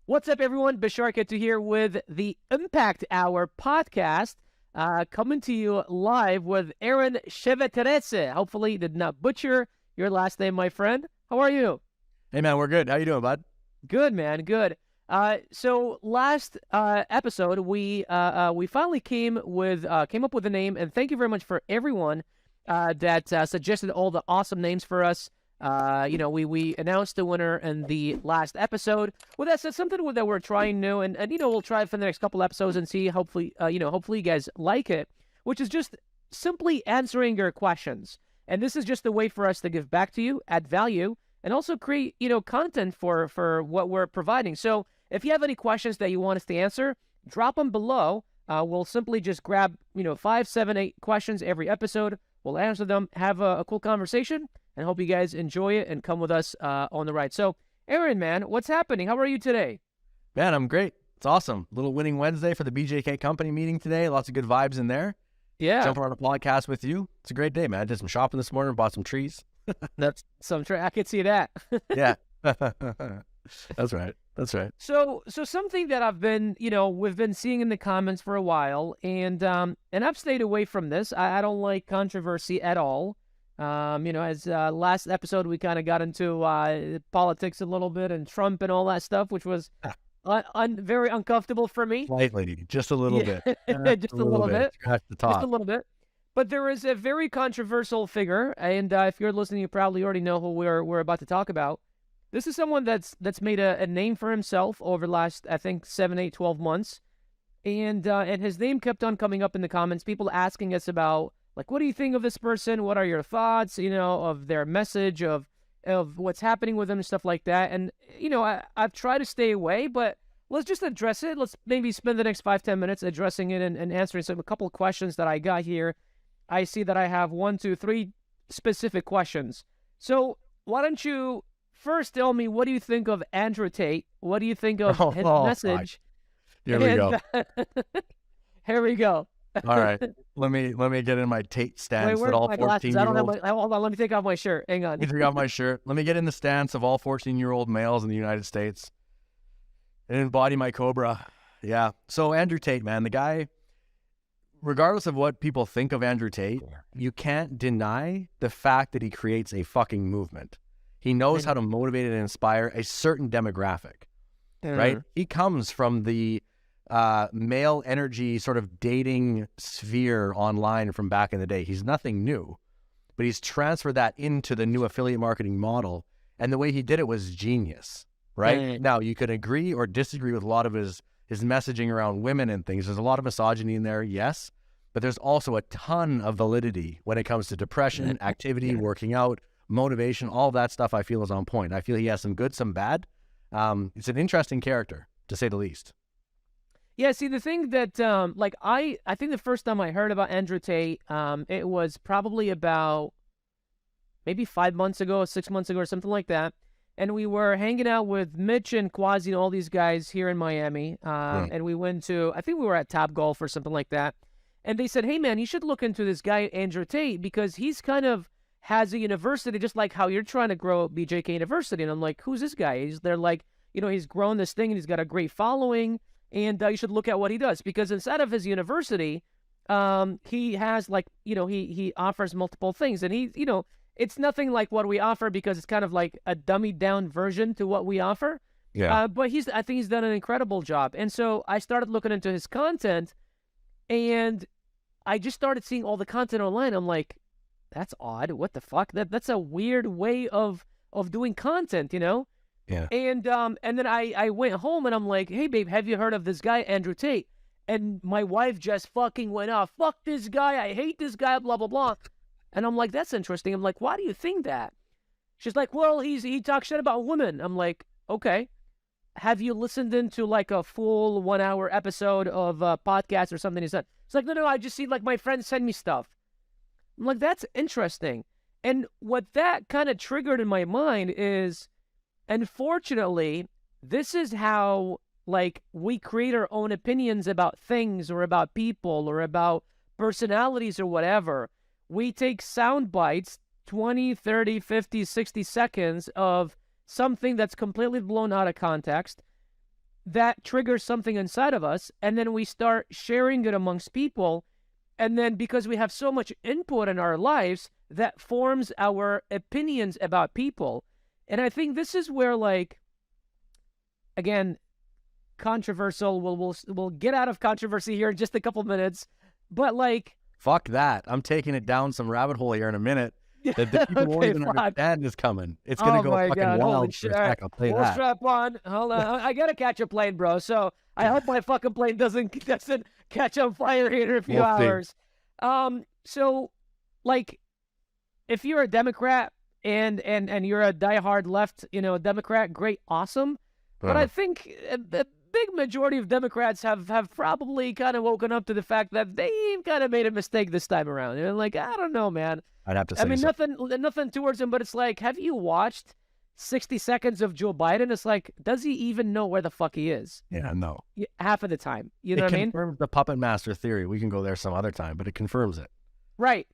What's up, everyone? Bashar Ketu here with the Impact Hour podcast, coming to you live with Aaron Cheveterese. Hopefully, did not butcher your last name, my friend. How are you? Hey, man, we're good. How you doing, bud? Good, man. Good. So last episode, we finally came up with a name, and thank you very much for everyone that suggested all the awesome names for us. We announced the winner in the last episode. Well, that's something that we're trying new, and we'll try it for the next couple episodes and see. Hopefully, hopefully you guys like it, which is just simply answering your questions. And this is just a way for us to give back to you, add value, and also create, content for what we're providing. So if you have any questions that you want us to answer, drop them below. We'll simply just grab, 5, 7, 8 questions every episode. We'll answer them, have a cool conversation, and hope you guys enjoy it and come with us on the ride. So, Aaron, man, what's happening? How are you today? Man, I'm great. It's awesome. Little winning Wednesday for the BJK company meeting today. Lots of good vibes in there. Yeah. Jumping on a podcast with you. It's a great day, man. I did some shopping this morning, bought some trees. That's I could see that. Yeah. That's right. That's right. So something that I've been, we've been seeing in the comments for a while, and I've stayed away from this. I don't like controversy at all. As last episode, we kind of got into politics a little bit and Trump and all that stuff, which was very uncomfortable for me. Slightly, just a little bit. Just a little bit. Scratch the top. Just a little bit. But there is a very controversial figure, and if you're listening, you probably already know who we're about to talk about. This is someone that's made a name for himself over the last, I think, 7, 8, 12 months. And his name kept on coming up in the comments, people asking us about, like, what do you think of this person? What are your thoughts, of their message, of what's happening with them and stuff like that. And, I've tried to stay away, but let's just address it. Let's maybe spend the next 5, 10 minutes addressing it and answering a couple of questions that I got here. I see that I have 1, 2, 3 specific questions. So why don't you first tell me, what do you think of Andrew Tate? What do you think of his message? Here we go. Here we go. All right. Let me get in my Tate stance. Wait, That all my glasses? 14-year-olds. Hold on. Let me take off my shirt. Hang on. Let me take off my shirt. Let me get in the stance of all 14-year-old males in the United States and embody my Cobra. Yeah. So Andrew Tate, man, the guy, regardless of what people think of Andrew Tate, you can't deny the fact that he creates a fucking movement. He knows how to motivate and inspire a certain demographic, right? He comes from the male energy sort of dating sphere online from back in the day. He's nothing new, but he's transferred that into the new affiliate marketing model. And the way he did it was genius, right? Now, you could agree or disagree with a lot of his messaging around women and things. There's a lot of misogyny in there, yes, but there's also a ton of validity when it comes to depression, activity, working out, motivation, all of that stuff I feel is on point. I feel he has some good, some bad. It's an interesting character, to say the least. Yeah, see, the thing that, I think the first time I heard about Andrew Tate, it was probably about maybe 5 months ago, 6 months ago, or something like that. And we were hanging out with Mitch and Quasi and all these guys here in Miami. And we went to, I think we were at Top Golf or something like that. And they said, hey, man, you should look into this guy, Andrew Tate, because he's kind of has a university, just like how you're trying to grow BJK University. And I'm like, who's this guy? They're like, he's grown this thing and he's got a great following. And you should look at what he does, because inside of his university, he has he offers multiple things, and it's nothing like what we offer, because it's kind of like a dummied down version to what we offer. Yeah. But I think he's done an incredible job. And so I started looking into his content, and I just started seeing all the content online. I'm like, that's odd. What the fuck? That's a weird way of doing content, Yeah. And then I went home and I'm like, hey, babe, have you heard of this guy, Andrew Tate? And my wife just fucking went off. Fuck this guy. I hate this guy, blah, blah, blah. And I'm like, that's interesting. I'm like, why do you think that? She's like, well, he talks shit about women. I'm like, okay. Have you listened into like a full 1-hour episode of a podcast or something? He said, it's like, no, I just see like my friends send me stuff. I'm like, that's interesting. And what that kind of triggered in my mind is, unfortunately, this is how, we create our own opinions about things or about people or about personalities or whatever. We take sound bites, 20, 30, 50, 60 seconds of something that's completely blown out of context. that triggers something inside of us, and then we start sharing it amongst people. And then because we have so much input in our lives, that forms our opinions about people. And I think this is where, like, again, controversial. We'll get out of controversy here in just a couple minutes. But like, fuck that. I'm taking it down some rabbit hole here in a minute. That the people won't even understand is coming. It's gonna go fucking wild for a sec. I'll tell you that. Strap on. Hold on. I gotta catch a plane, bro. So I hope my fucking plane doesn't catch on fire here in a few hours. So like, if you're a Democrat and you're a diehard left, Democrat, great, awesome. But I think the big majority of Democrats have probably kind of woken up to the fact that they've kind of made a mistake this time around. And like, I don't know, man. I'd have to say nothing towards him, but it's like, have you watched 60 seconds of Joe Biden? It's like, does he even know where the fuck he is? Yeah, no. Half of the time. You know what I mean? It confirms the puppet master theory. We can go there some other time, but it confirms it. Right.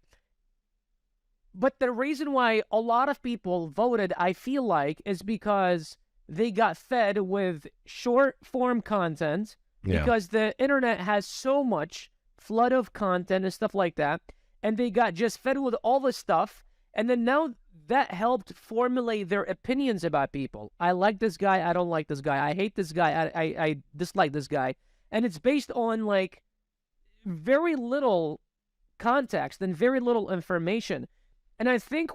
But the reason why a lot of people voted, I feel like, is because they got fed with short form content, because the internet has so much flood of content and stuff like that. And they got just fed with all this stuff. And then now that helped formulate their opinions about people. I like this guy. I don't like this guy. I hate this guy. I dislike this guy. And it's based on like very little context and very little information. And I think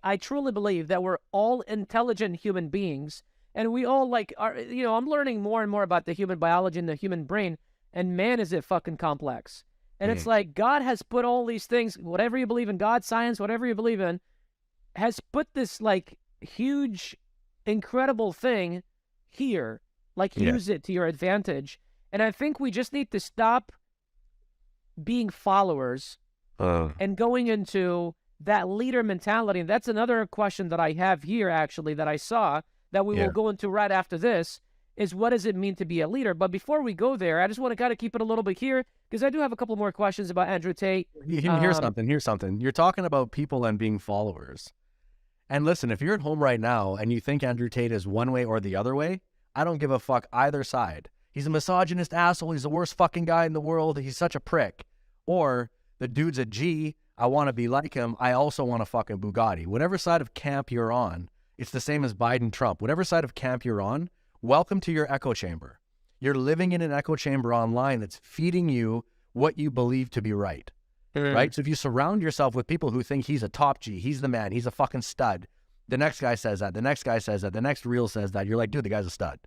I truly believe that we're all intelligent human beings. And we all like are, I'm learning more and more about the human biology and the human brain. And man, is it fucking complex. And it's like, God has put all these things, whatever you believe in, God, science, whatever you believe in, has put this like huge, incredible thing here. Like, use it to your advantage. And I think we just need to stop being followers and going into that leader mentality. And that's another question that I have here, actually, that I saw that we will go into right after this, is what does it mean to be a leader? But before we go there, I just want to kind of keep it a little bit here, because I do have a couple more questions about Andrew Tate. Here's something. You're talking about people and being followers. And listen, if you're at home right now and you think Andrew Tate is one way or the other way, I don't give a fuck either side. He's a misogynist asshole. He's the worst fucking guy in the world. He's such a prick. Or the dude's a G. I want to be like him. I also want a fucking Bugatti. Whatever side of camp you're on, it's the same as Biden, Trump. Whatever side of camp you're on, welcome to your echo chamber. You're living in an echo chamber online that's feeding you what you believe to be right. Right? So if you surround yourself with people who think he's a top G, he's the man, he's a fucking stud, the next guy says that, the next guy says that, the next reel says that, you're like, dude, the guy's a stud.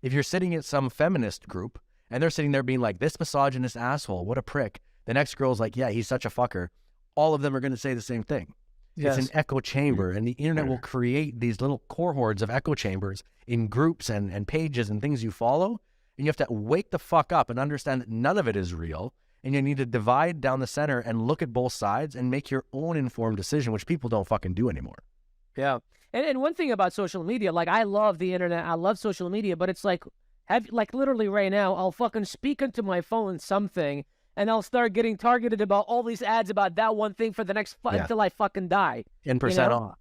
If you're sitting at some feminist group and they're sitting there being like, this misogynist asshole, what a prick, the next girl's like, yeah, he's such a fucker, all of them are going to say the same thing. Yes. It's an echo chamber, and the internet will create these little cohorts of echo chambers in groups and pages and things you follow, and you have to wake the fuck up and understand that none of it is real, and you need to divide down the center and look at both sides and make your own informed decision, which people don't fucking do anymore. Yeah. And one thing about social media, like, I love the internet, I love social media, but it's like, literally right now, I'll fucking speak into my phone something, and I'll start getting targeted about all these ads about that one thing for the next until I fucking die. 10% off.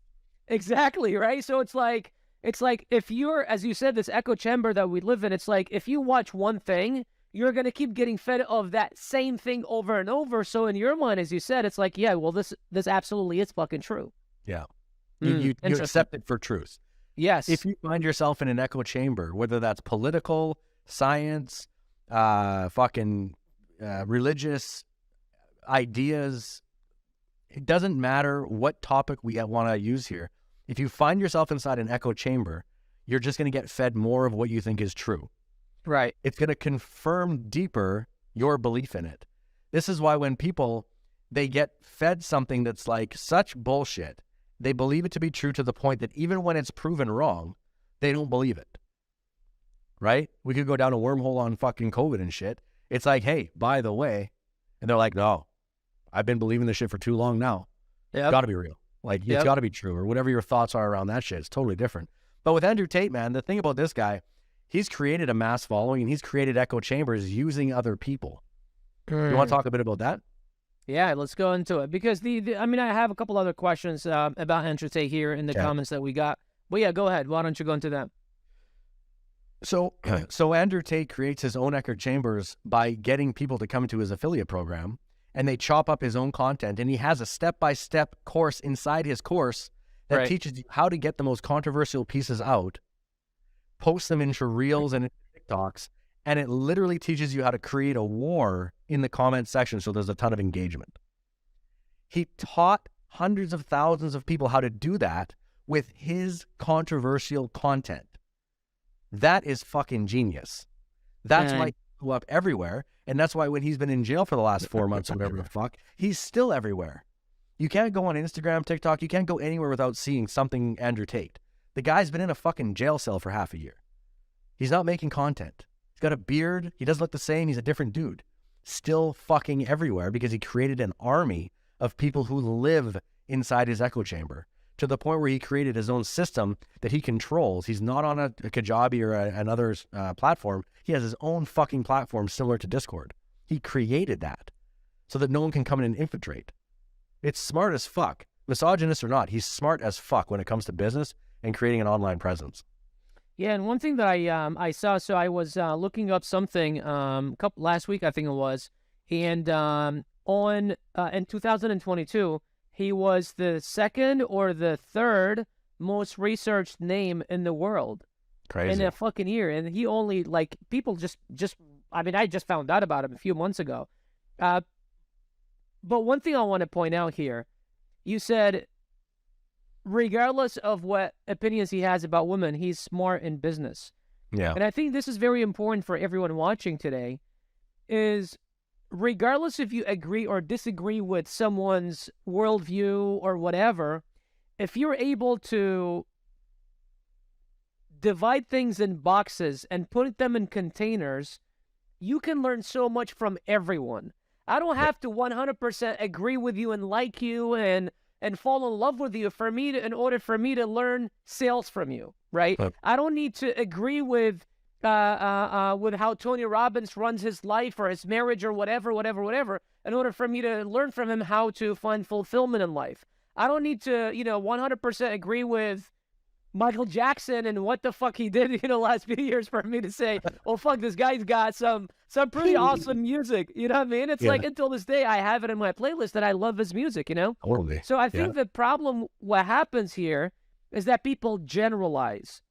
Exactly, right? So it's like if you're, as you said, this echo chamber that we live in, it's like if you watch one thing, you're going to keep getting fed of that same thing over and over. So in your mind, as you said, it's like, yeah, well, this absolutely is fucking true. Yeah. You accept it for truth. Yes. If you find yourself in an echo chamber, whether that's political, science, religious ideas, it doesn't matter what topic we want to use here. If you find yourself inside an echo chamber, you're just going to get fed more of what you think is true. Right. It's going to confirm deeper your belief in it. This is why when people, they get fed something that's like such bullshit, they believe it to be true to the point that even when it's proven wrong, they don't believe it. Right? We could go down a wormhole on fucking COVID and shit. It's like, hey, by the way, and they're like, no, I've been believing this shit for too long now. It's got to be real. Like, it's got to be true, or whatever your thoughts are around that shit. It's totally different. But with Andrew Tate, man, the thing about this guy, he's created a mass following, and he's created echo chambers using other people. You want to talk a bit about that? Yeah, let's go into it. Because I have a couple other questions about Andrew Tate here in the comments that we got. But yeah, go ahead. Why don't you go into that? So, so Andrew Tate creates his own echo chambers by getting people to come to his affiliate program, and they chop up his own content, and he has a step-by-step course inside his course that teaches you how to get the most controversial pieces out, post them into Reels and TikToks, and it literally teaches you how to create a war in the comment section so there's a ton of engagement. He taught hundreds of thousands of people how to do that with his controversial content. That is fucking genius. That's why he blew up everywhere. And that's why when he's been in jail for the last 4 months or whatever the fuck, he's still everywhere. You can't go on Instagram, TikTok. You can't go anywhere without seeing something Andrew Tate. The guy's been in a fucking jail cell for half a year. He's not making content. He's got a beard. He doesn't look the same. He's a different dude. Still fucking everywhere because he created an army of people who live inside his echo chamber, to the point where he created his own system that he controls. He's not on a Kajabi or another platform. He has his own fucking platform similar to Discord. He created that so that no one can come in and infiltrate. It's smart as fuck. Misogynist or not, he's smart as fuck when it comes to business and creating an online presence. Yeah, and one thing that I saw, so I was looking up something last week, I think it was, and in 2022, he was the second or the third most researched name in the world. Crazy. In a fucking year. And he only, like, people just, I mean, I just found out about him a few months ago. But one thing I want to point out here, you said, regardless of what opinions he has about women, he's smart in business. Yeah. And I think this is very important for everyone watching today, is regardless if you agree or disagree with someone's worldview or whatever, if you're able to divide things in boxes and put them in containers, you can learn so much from everyone. I don't have to 100% agree with you and like you and fall in love with you in order for me to learn sales from you, right? I don't need to agree with how Tony Robbins runs his life or his marriage or whatever, in order for me to learn from him how to find fulfillment in life. I don't need to, 100% agree with Michael Jackson and what the fuck he did, last few years for me to say, oh, fuck, this guy's got some pretty awesome music. You know what I mean? It's like, until this day, I have it in my playlist that I love his music, Totally. So I think the problem, what happens here, is that people generalize.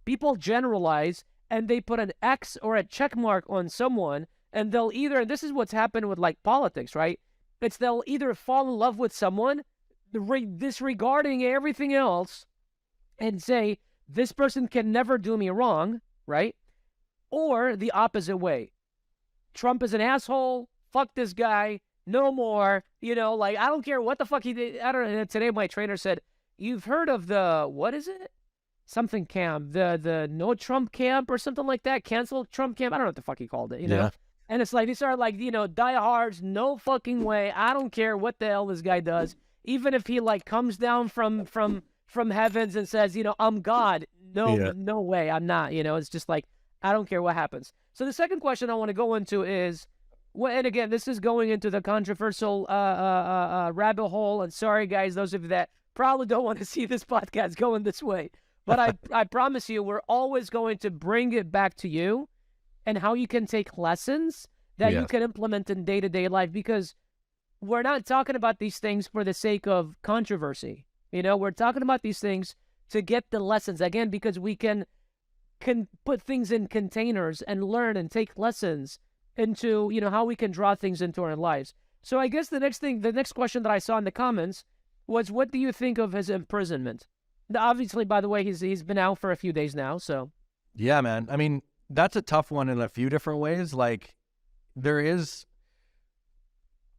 People generalize, and they put an X or a check mark on someone, and they'll either, and this is what's happened with, like, politics, right? They'll either fall in love with someone, disregarding everything else, and say, this person can never do me wrong, right? Or the opposite way. Trump is an asshole, fuck this guy, no more, I don't care what the fuck he did. I don't know, today my trainer said, you've heard of the, what is it? Something camp, the no Trump camp or something like that, cancel Trump camp. I don't know what the fuck he called it, know? And it's like, these are like, diehards, no fucking way. I don't care what the hell this guy does. Even if he like comes down from heavens and says, I'm God. No way, I'm not, it's just like, I don't care what happens. So the second question I want to go into is, and again, this is going into the controversial rabbit hole. And sorry, guys, those of you that probably don't want to see this podcast going this way. But I promise you, we're always going to bring it back to you and how you can take lessons that you can implement in day-to-day life, because we're not talking about these things for the sake of controversy. We're talking about these things to get the lessons, again, because we can put things in containers and learn and take lessons into, how we can draw things into our lives. So I guess the next question that I saw in the comments was, what do you think of his imprisonment? Obviously, by the way, he's been out for a few days now, so. Yeah, man. I mean, that's a tough one in a few different ways. Like, there is,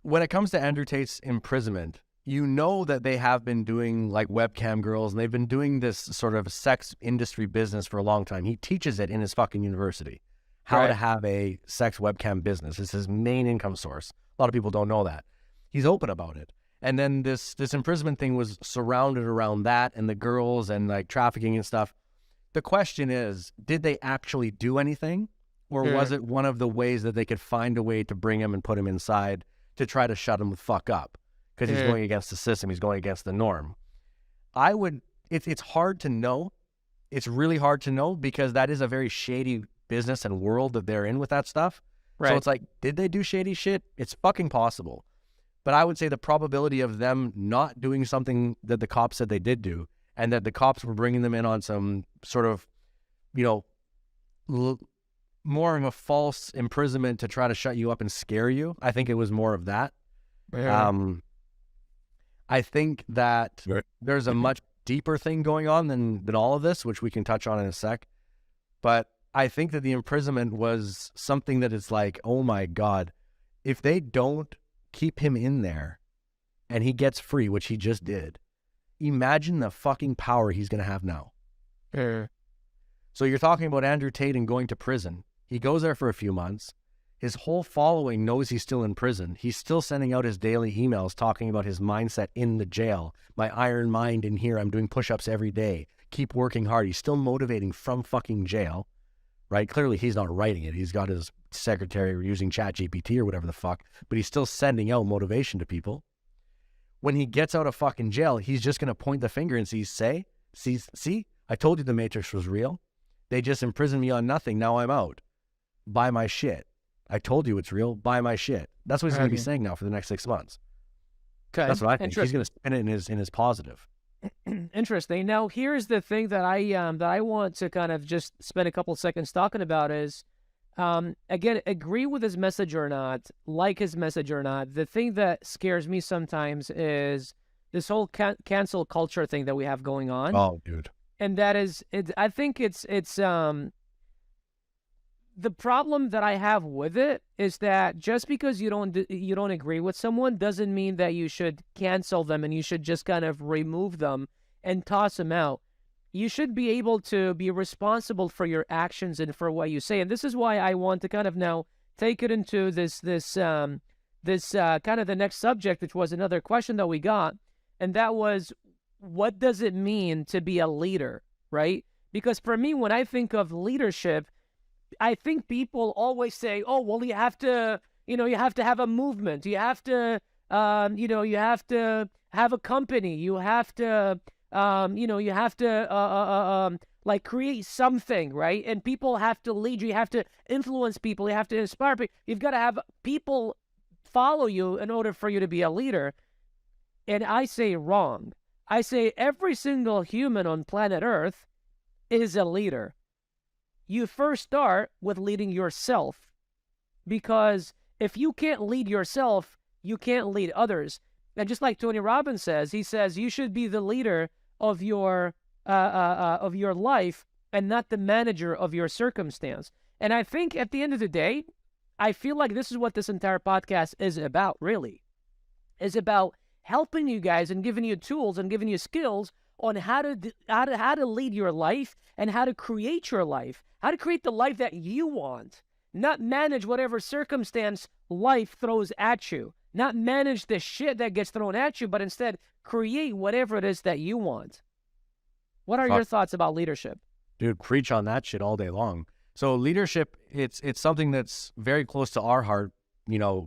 when it comes to Andrew Tate's imprisonment, that they have been doing like webcam girls, and they've been doing this sort of sex industry business for a long time. He teaches it in his fucking university, how to have a sex webcam business. It's his main income source. A lot of people don't know that. He's open about it. And then this imprisonment thing was surrounded around that and the girls and like trafficking and stuff. The question is, did they actually do anything? Or was it one of the ways that they could find a way to bring him and put him inside to try to shut him the fuck up? Because he's going against the system. He's going against the norm. It's hard to know it's really hard to know because that is a very shady business and world that they're in with that stuff. Right. So it's like, did they do shady shit? It's fucking possible. But I would say the probability of them not doing something that the cops said they did do, and that the cops were bringing them in on some sort of, more of a false imprisonment to try to shut you up and scare you. I think it was more of that. Yeah. I think that there's a much deeper thing going on than all of this, which we can touch on in a sec. But I think that the imprisonment was something that is like, oh my God, if they don't keep him in there and he gets free, which he just did, imagine the fucking power he's going to have now. So you're talking about Andrew Tate and going to prison. He goes there for a few months. His whole following knows he's still in prison. He's still sending out his daily emails talking about his mindset in the jail. My iron mind in here. I'm doing push-ups every day. Keep working hard. He's still motivating from fucking jail, right? Clearly he's not writing it. He's got his secretary using ChatGPT or whatever the fuck, but he's still sending out motivation to people. When he gets out of fucking jail, he's just going to point the finger and see, I told you the Matrix was real. They just imprisoned me on nothing. Now I'm out. Buy my shit. I told you it's real. Buy my shit. That's what he's going to be saying now for the next 6 months. Okay. That's what I think. He's going to spin it in his positive. Interesting. Now, here's the thing that I want to kind of just spend a couple seconds talking about is, again, agree with his message or not, like his message or not. The thing that scares me sometimes is this whole cancel culture thing that we have going on. Oh, dude. And that is, I think it's the problem that I have with it is that just because you don't agree with someone doesn't mean that you should cancel them and you should just kind of remove them and toss them out. You should be able to be responsible for your actions and for what you say. And this is why I want to kind of now take it into this kind of the next subject, which was another question that we got, and that was, what does it mean to be a leader, right? Because for me, when I think of leadership, I think people always say, oh, well, you have to have a movement. You have to, you have to have a company. You have to, you have to, like create something, right? And people have to lead you. You have to influence people. You have to inspire people. You've got to have people follow you in order for you to be a leader. And I say wrong. I say every single human on planet Earth is a leader. You first start with leading yourself, because if you can't lead yourself, you can't lead others. And just like Tony Robbins says, he says you should be the leader of your life and not the manager of your circumstance. And I think at the end of the day, I feel like this is what this entire podcast is about, really. Is about helping you guys and giving you tools and giving you skills on how to lead your life and how to create your life, how to create the life that you want, not manage whatever circumstance life throws at you, not manage the shit that gets thrown at you, but instead create whatever it is that you want. What are your thoughts about leadership? Dude, preach on that shit all day long. So leadership, it's something that's very close to our heart,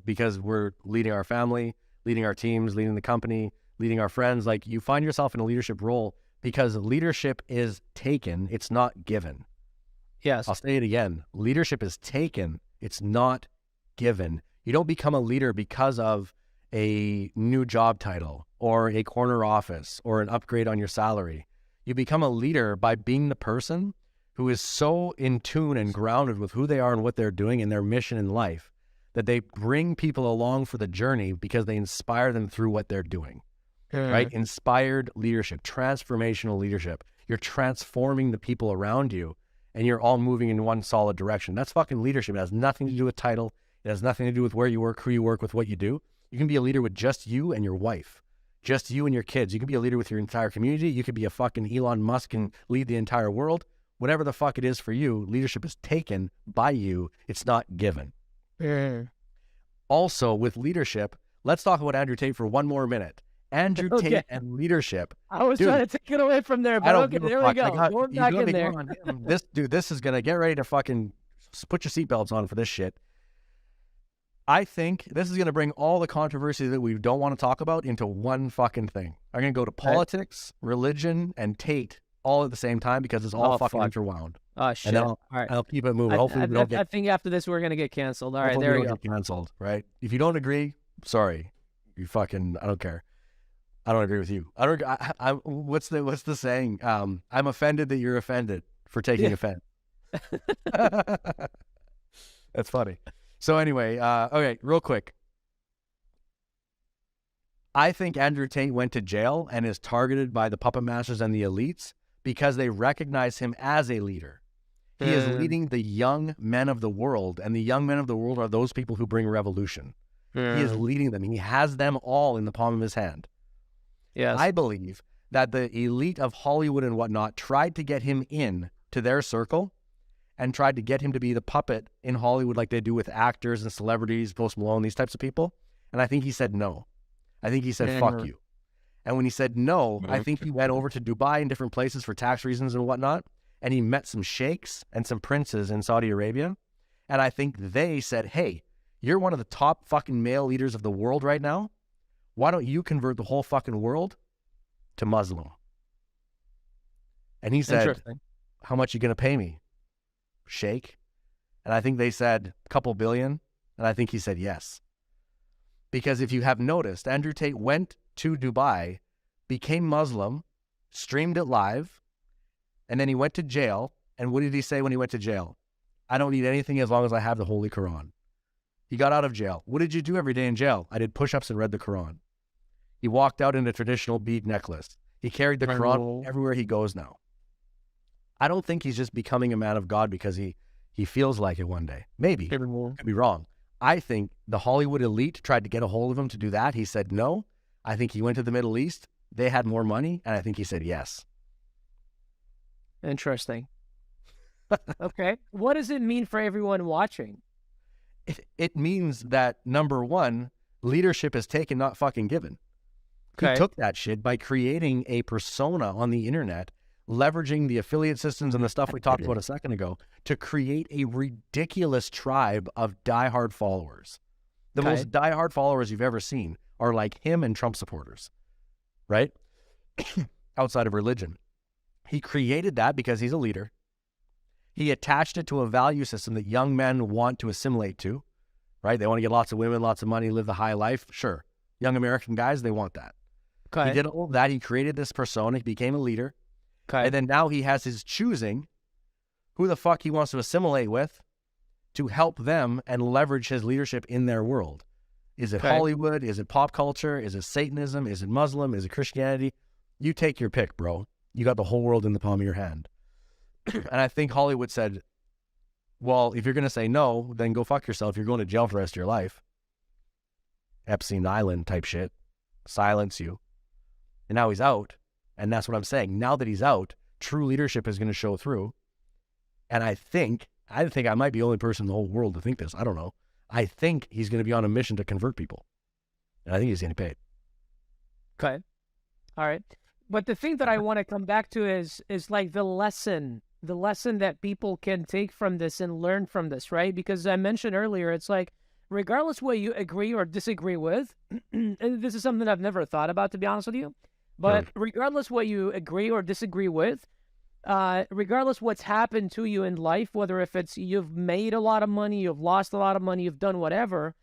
because we're leading our family, leading our teams, leading the company, leading our friends. Like, you find yourself in a leadership role because leadership is taken, it's not given. Yes. I'll say it again. Leadership is taken, it's not given. You don't become a leader because of a new job title or a corner office or an upgrade on your salary. You become a leader by being the person who is so in tune and grounded with who they are and what they're doing and their mission in life that they bring people along for the journey because they inspire them through what they're doing, right? Inspired leadership, transformational leadership. You're transforming the people around you and you're all moving in one solid direction. That's fucking leadership. It has nothing to do with title. It has nothing to do with where you work, who you work with, what you do. You can be a leader with just you and your wife, just you and your kids. You can be a leader with your entire community. You could be a fucking Elon Musk and lead the entire world. Whatever the fuck it is for you, leadership is taken by you. It's not given. Also, with leadership, let's talk about Andrew Tate for one more minute. Andrew Tate and leadership. I was trying to take it away from there, but okay, there we go. Going back in there. This is going to get ready to fucking put your seatbelts on for this shit. I think this is going to bring all the controversy that we don't want to talk about into one fucking thing. I'm going to go to politics, religion, and Tate all at the same time because it's all Oh, fucking fuck. interwound. Oh, shit. And then All right. I'll keep it moving. Hopefully we don't I get think after this, we're going to get canceled. All right, hopefully there we we don't go. get canceled, right? If you don't agree, sorry. You fucking, I don't care. I don't agree with you. What's the saying? I'm offended that you're offended for taking offense. That's funny. So anyway, okay, real quick. I think Andrew Tate went to jail and is targeted by the puppet masters and the elites because they recognize him as a leader. He is leading the young men of the world, and the young men of the world are those people who bring revolution. He is leading them. He has them all in the palm of his hand. Yes. I believe that the elite of Hollywood and whatnot tried to get him in to their circle and tried to get him to be the puppet in Hollywood like they do with actors and celebrities, Post Malone, these types of people. And I think he said no. I think he said, fuck you. And when he said no, I think he went over to Dubai and different places for tax reasons and whatnot. And he met some sheikhs and some princes in Saudi Arabia. And I think they said, hey, you're one of the top fucking male leaders of the world right now. Why don't you convert the whole fucking world to Muslim? And he said, how much are you going to pay me, sheikh? And I think they said a couple billion. And I think he said yes. Because if you have noticed, Andrew Tate went to Dubai, became Muslim, streamed it live, and then he went to jail. And what did he say when he went to jail? I don't need anything as long as I have the Holy Quran. He got out of jail. What did you do every day in jail? I did push-ups and read the Quran. He walked out in a traditional bead necklace. He carried the Quran everywhere he goes now. I don't think he's just becoming a man of God because he feels like it one day. Maybe. Could be wrong. I think the Hollywood elite tried to get a hold of him to do that. He said no. I think he went to the Middle East. They had more money, and I think he said yes. Interesting. Okay. What does it mean for everyone watching? It means that, number one, leadership is taken, not fucking given. Okay. He took that shit by creating a persona on the internet, leveraging the affiliate systems and the stuff we talked about a second ago to create a ridiculous tribe of diehard followers. The most diehard followers you've ever seen are like him and Trump supporters, right? Outside of religion. He created that because he's a leader. He attached it to a value system that young men want to assimilate to, right? They want to get lots of women, lots of money, live the high life. Sure. Young American guys, they want that. Okay. He did all of that. He created this persona. He became a leader. Okay. And then now he has his choosing who the fuck he wants to assimilate with to help them and leverage his leadership in their world. Is it Hollywood? Is it pop culture? Is it Satanism? Is it Muslim? Is it Christianity? You take your pick, bro. You got the whole world in the palm of your hand. And I think Hollywood said, well, if you're going to say no, then go fuck yourself. You're going to jail for the rest of your life. Epstein Island type shit. Silence you. And now he's out. And that's what I'm saying. Now that he's out, true leadership is going to show through. And I think I might be the only person in the whole world to think this. I don't know. I think he's going to be on a mission to convert people. And I think he's getting paid. Okay. All right. But the thing that I want to come back to is like the lesson that people can take from this and learn from this, right? Because I mentioned earlier, it's like, regardless what you agree or disagree with, and this is something I've never thought about, to be honest with you, but regardless what you agree or disagree with, regardless what's happened to you in life, whether if it's you've made a lot of money, you've lost a lot of money, you've done whatever,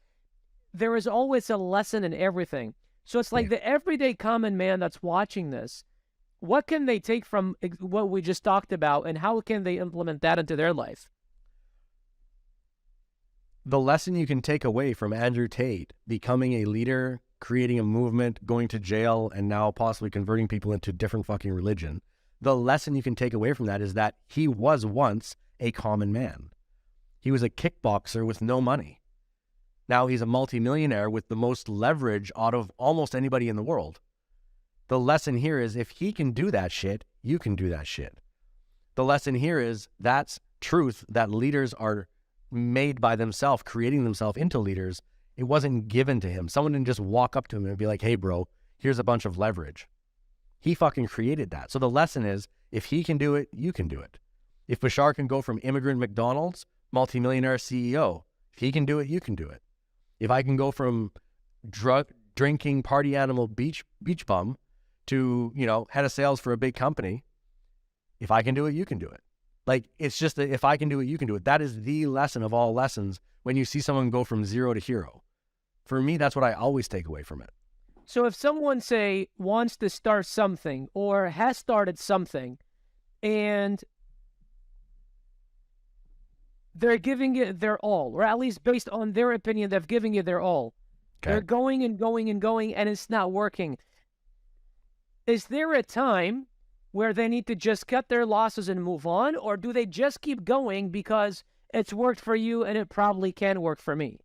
there is always a lesson in everything. So it's like the everyday common man that's watching this, what can they take from what we just talked about, and how can they implement that into their life? The lesson you can take away from Andrew Tate becoming a leader, creating a movement, going to jail, and now possibly converting people into different fucking religion, the lesson you can take away from that is that he was once a common man. He was a kickboxer with no money. Now he's a multimillionaire with the most leverage out of almost anybody in the world. The lesson here is if he can do that shit, you can do that shit. The lesson here is that's truth, that leaders are made by themselves, creating themselves into leaders. It wasn't given to him. Someone didn't just walk up to him and be like, hey, bro, here's a bunch of leverage. He fucking created that. So the lesson is if he can do it, you can do it. If Bashar can go from immigrant McDonald's, multimillionaire CEO, if he can do it, you can do it. If I can go from drinking party animal beach bum to, head of sales for a big company, if I can do it, you can do it. Like, it's just that if I can do it, you can do it. That is the lesson of all lessons when you see someone go from zero to hero. For me, that's what I always take away from it. So if someone, say, wants to start something or has started something and they're giving it their all, or at least based on their opinion, they're giving it their all. Okay. They're going and going and going, and it's not working. Is there a time where they need to just cut their losses and move on, or do they just keep going because it's worked for you and it probably can work for me?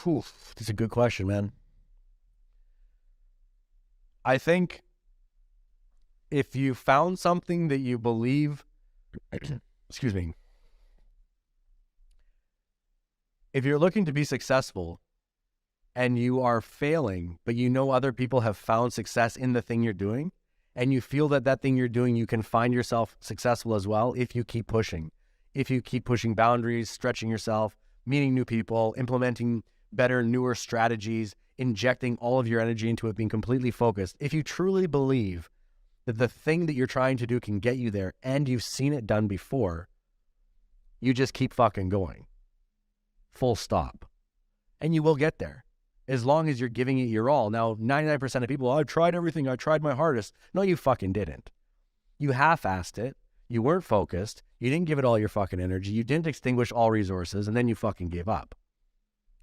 Whew, that's a good question, man. I think if you found something that you believe, excuse me, if you're looking to be successful and you are failing, but you know other people have found success in the thing you're doing, and you feel that that thing you're doing, you can find yourself successful as well if you keep pushing. If you keep pushing boundaries, stretching yourself, meeting new people, implementing better, newer strategies, injecting all of your energy into it, being completely focused. If you truly believe that the thing that you're trying to do can get you there and you've seen it done before, you just keep fucking going. Full stop. And you will get there as long as you're giving it your all. Now, 99% of people, I've tried everything. I tried my hardest. No, you fucking didn't. You half-assed it. You weren't focused. You didn't give it all your fucking energy. You didn't extinguish all resources, and then you fucking gave up.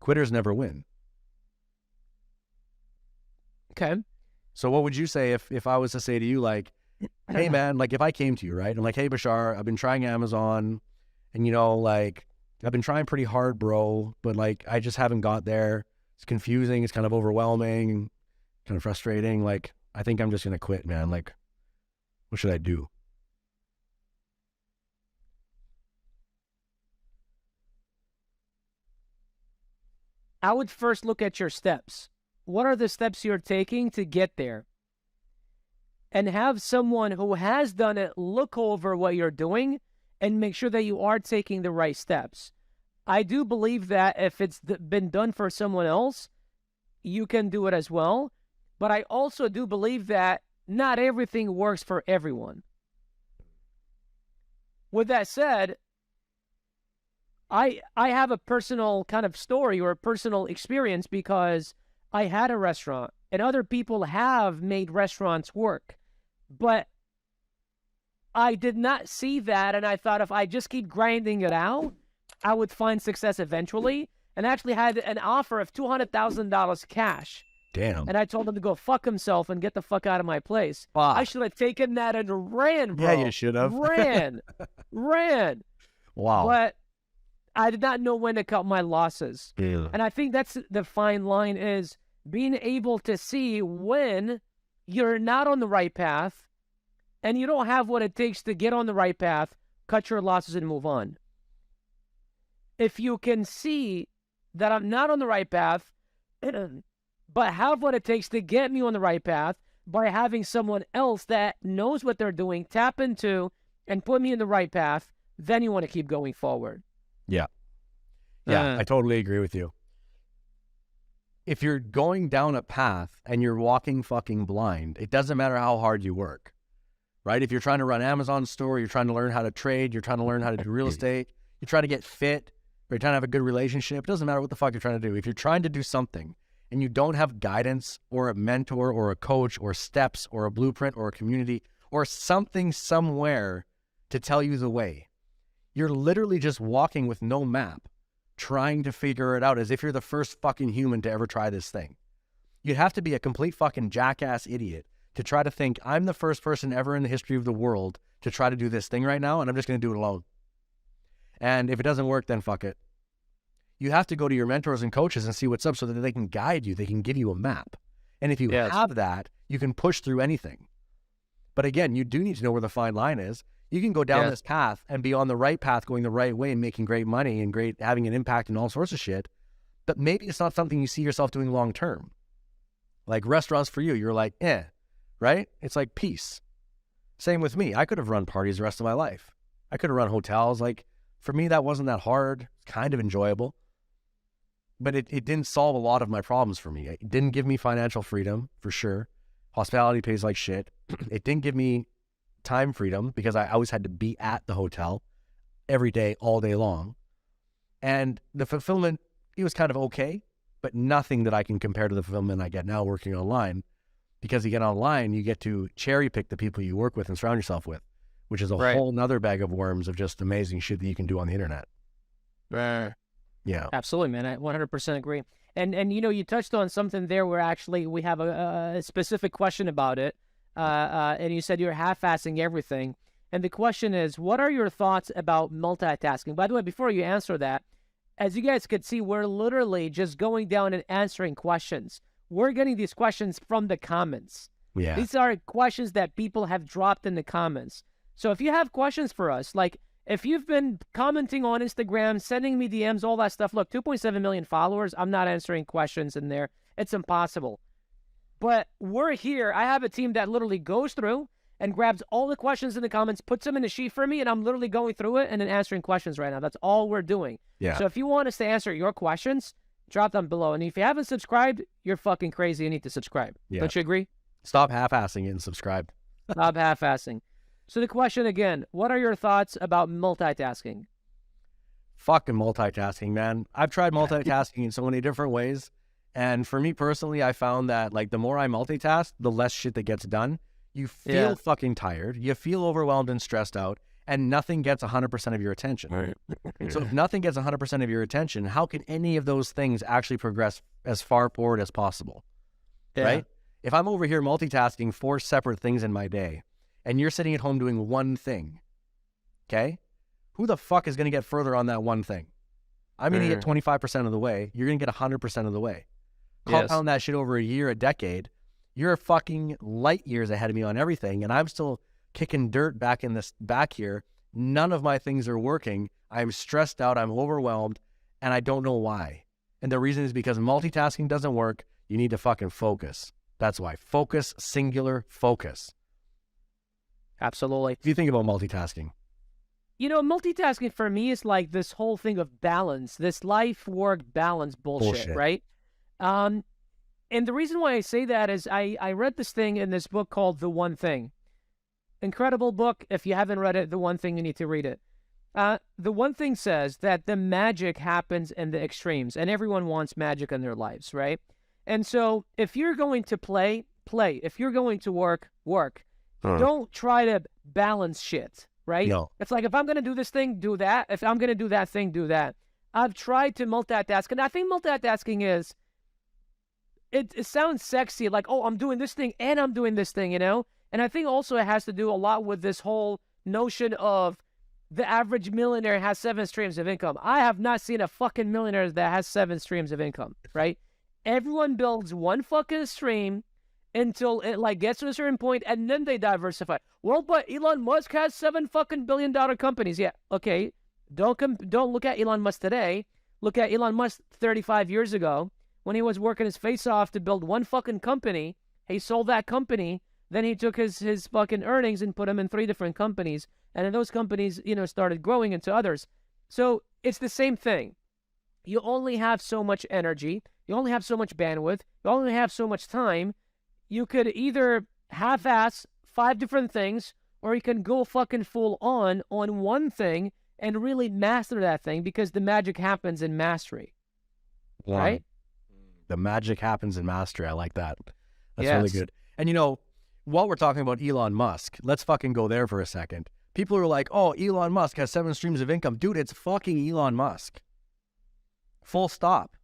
Quitters never win. Okay. So what would you say if I was to say to you, like, hey, man, like if I came to you, right? I'm like, hey, Bashar, I've been trying Amazon and, you know, like I've been trying pretty hard, bro, but like I just haven't got there. It's confusing. It's kind of overwhelming, kind of frustrating. Like, I think I'm just going to quit, man. Like, what should I do? I would first look at your steps. What are the steps you're taking to get there? And have someone who has done it look over what you're doing and make sure that you are taking the right steps. I do believe that if it's been done for someone else, you can do it as well. But I also do believe that not everything works for everyone. With that said, I have a personal kind of story or a personal experience because I had a restaurant and other people have made restaurants work. But I did not see that, and I thought if I just keep grinding it out, I would find success eventually, and actually had an offer of $200,000 cash. Damn. And I told him to go fuck himself and get the fuck out of my place. Fuck. I should have taken that and ran, bro. Yeah, you should have. Ran. Wow. But I did not know when to cut my losses. Yeah. And I think that's the fine line, is being able to see when you're not on the right path and you don't have what it takes to get on the right path, cut your losses and move on. If you can see that I'm not on the right path, but have what it takes to get me on the right path by having someone else that knows what they're doing, tap into and put me in the right path, then you want to keep going forward. Yeah. Yeah, I totally agree with you. If you're going down a path and you're walking fucking blind, it doesn't matter how hard you work, right? If you're trying to run Amazon store, you're trying to learn how to trade, you're trying to learn how to do real estate, you're trying to get fit, or you're trying to have a good relationship, it doesn't matter what the fuck you're trying to do. If you're trying to do something and you don't have guidance or a mentor or a coach or steps or a blueprint or a community or something somewhere to tell you the way, you're literally just walking with no map, trying to figure it out as if you're the first fucking human to ever try this thing. You'd have to be a complete fucking jackass idiot to try to think, I'm the first person ever in the history of the world to try to do this thing right now, and I'm just going to do it alone. And if it doesn't work, then fuck it. You have to go to your mentors and coaches and see what's up so that they can guide you. They can give you a map. And if you have that, you can push through anything. But again, you do need to know where the fine line is. You can go down this path and be on the right path, going the right way and making great money and having an impact and all sorts of shit. But maybe it's not something you see yourself doing long term. Like restaurants for you, you're like, right? It's like peace. Same with me. I could have run parties the rest of my life. I could have run hotels. Like for me, that wasn't that hard. Kind of enjoyable. But it didn't solve a lot of my problems for me. It didn't give me financial freedom, for sure. Hospitality pays like shit. It didn't give me time freedom because I always had to be at the hotel every day, all day long. And the fulfillment, it was kind of okay, but nothing that I can compare to the fulfillment I get now working online. Because you get online, you get to cherry pick the people you work with and surround yourself with, which is a whole nother bag of worms of just amazing shit that you can do on the internet. Yeah. Absolutely, man. I 100% agree. And you know, you touched on something there where actually we have a specific question about it. And you said you're half-assing everything. And the question is, what are your thoughts about multitasking? By the way, before you answer that, as you guys could see, we're literally just going down and answering questions. We're getting these questions from the comments. Yeah. These are questions that people have dropped in the comments. So if you have questions for us, like if you've been commenting on Instagram, sending me DMs, all that stuff, look, 2.7 million followers, I'm not answering questions in there. It's impossible. But we're here. I have a team that literally goes through and grabs all the questions in the comments, puts them in a sheet for me, and I'm literally going through it and then answering questions right now. That's all we're doing. Yeah. So if you want us to answer your questions, drop them below. And if you haven't subscribed, you're fucking crazy. You need to subscribe. Yeah. Don't you agree? Stop half-assing it and subscribe. Stop half-assing. So the question again, what are your thoughts about multitasking? Fucking multitasking, man. I've tried multitasking in so many different ways. And for me personally, I found that like the more I multitask, the less shit that gets done. You feel fucking tired. You feel overwhelmed and stressed out. And nothing gets 100% of your attention. Right. So if nothing gets 100% of your attention, how can any of those things actually progress as far forward as possible? Right? If I'm over here multitasking 4 separate things in my day, and you're sitting at home doing one thing, okay? Who the fuck is going to get further on that one thing? I'm going to get 25% of the way. You're going to get 100% of the way. Compound that shit over a year, a decade. You're fucking light years ahead of me on everything, and I'm still kicking dirt back in this back here. None of my things are working. I'm stressed out. I'm overwhelmed, and I don't know why. And the reason is because multitasking doesn't work. You need to fucking focus. That's why. Focus, singular focus. Absolutely. If you think about multitasking. You know, multitasking for me is like this whole thing of balance, this life-work balance bullshit, right? And the reason why I say that is I read this thing in this book called The One Thing. Incredible book. If you haven't read it, The One Thing, you need to read it. The One Thing says that the magic happens in the extremes, and everyone wants magic in their lives, right? And so if you're going to play. If you're going to work. Don't try to balance shit, right? No. It's like, if I'm going to do this thing, do that. If I'm going to do that thing, do that. I've tried to multitask, and I think multitasking is, it sounds sexy, like, oh, I'm doing this thing and I'm doing this thing, you know? And I think also it has to do a lot with this whole notion of the average millionaire has 7 streams of income. I have not seen a fucking millionaire that has 7 streams of income, right? Everyone builds one fucking stream until it like gets to a certain point, and then they diversify. Well, but Elon Musk has 7 fucking billion-dollar companies. Yeah, okay. Don't look at Elon Musk today. Look at Elon Musk 35 years ago when he was working his face off to build one fucking company. He sold that company. Then he took his fucking earnings and put them in 3 different companies. And then those companies, you know, started growing into others. So it's the same thing. You only have so much energy. You only have so much bandwidth. You only have so much time. You could either half-ass 5 different things, or you can go fucking full on one thing and really master that thing, because the magic happens in mastery. Right? The magic happens in mastery. I like that. That's really good. And you know, while we're talking about Elon Musk, let's fucking go there for a second. People are like, oh, Elon Musk has 7 streams of income. Dude, it's fucking Elon Musk. Full stop.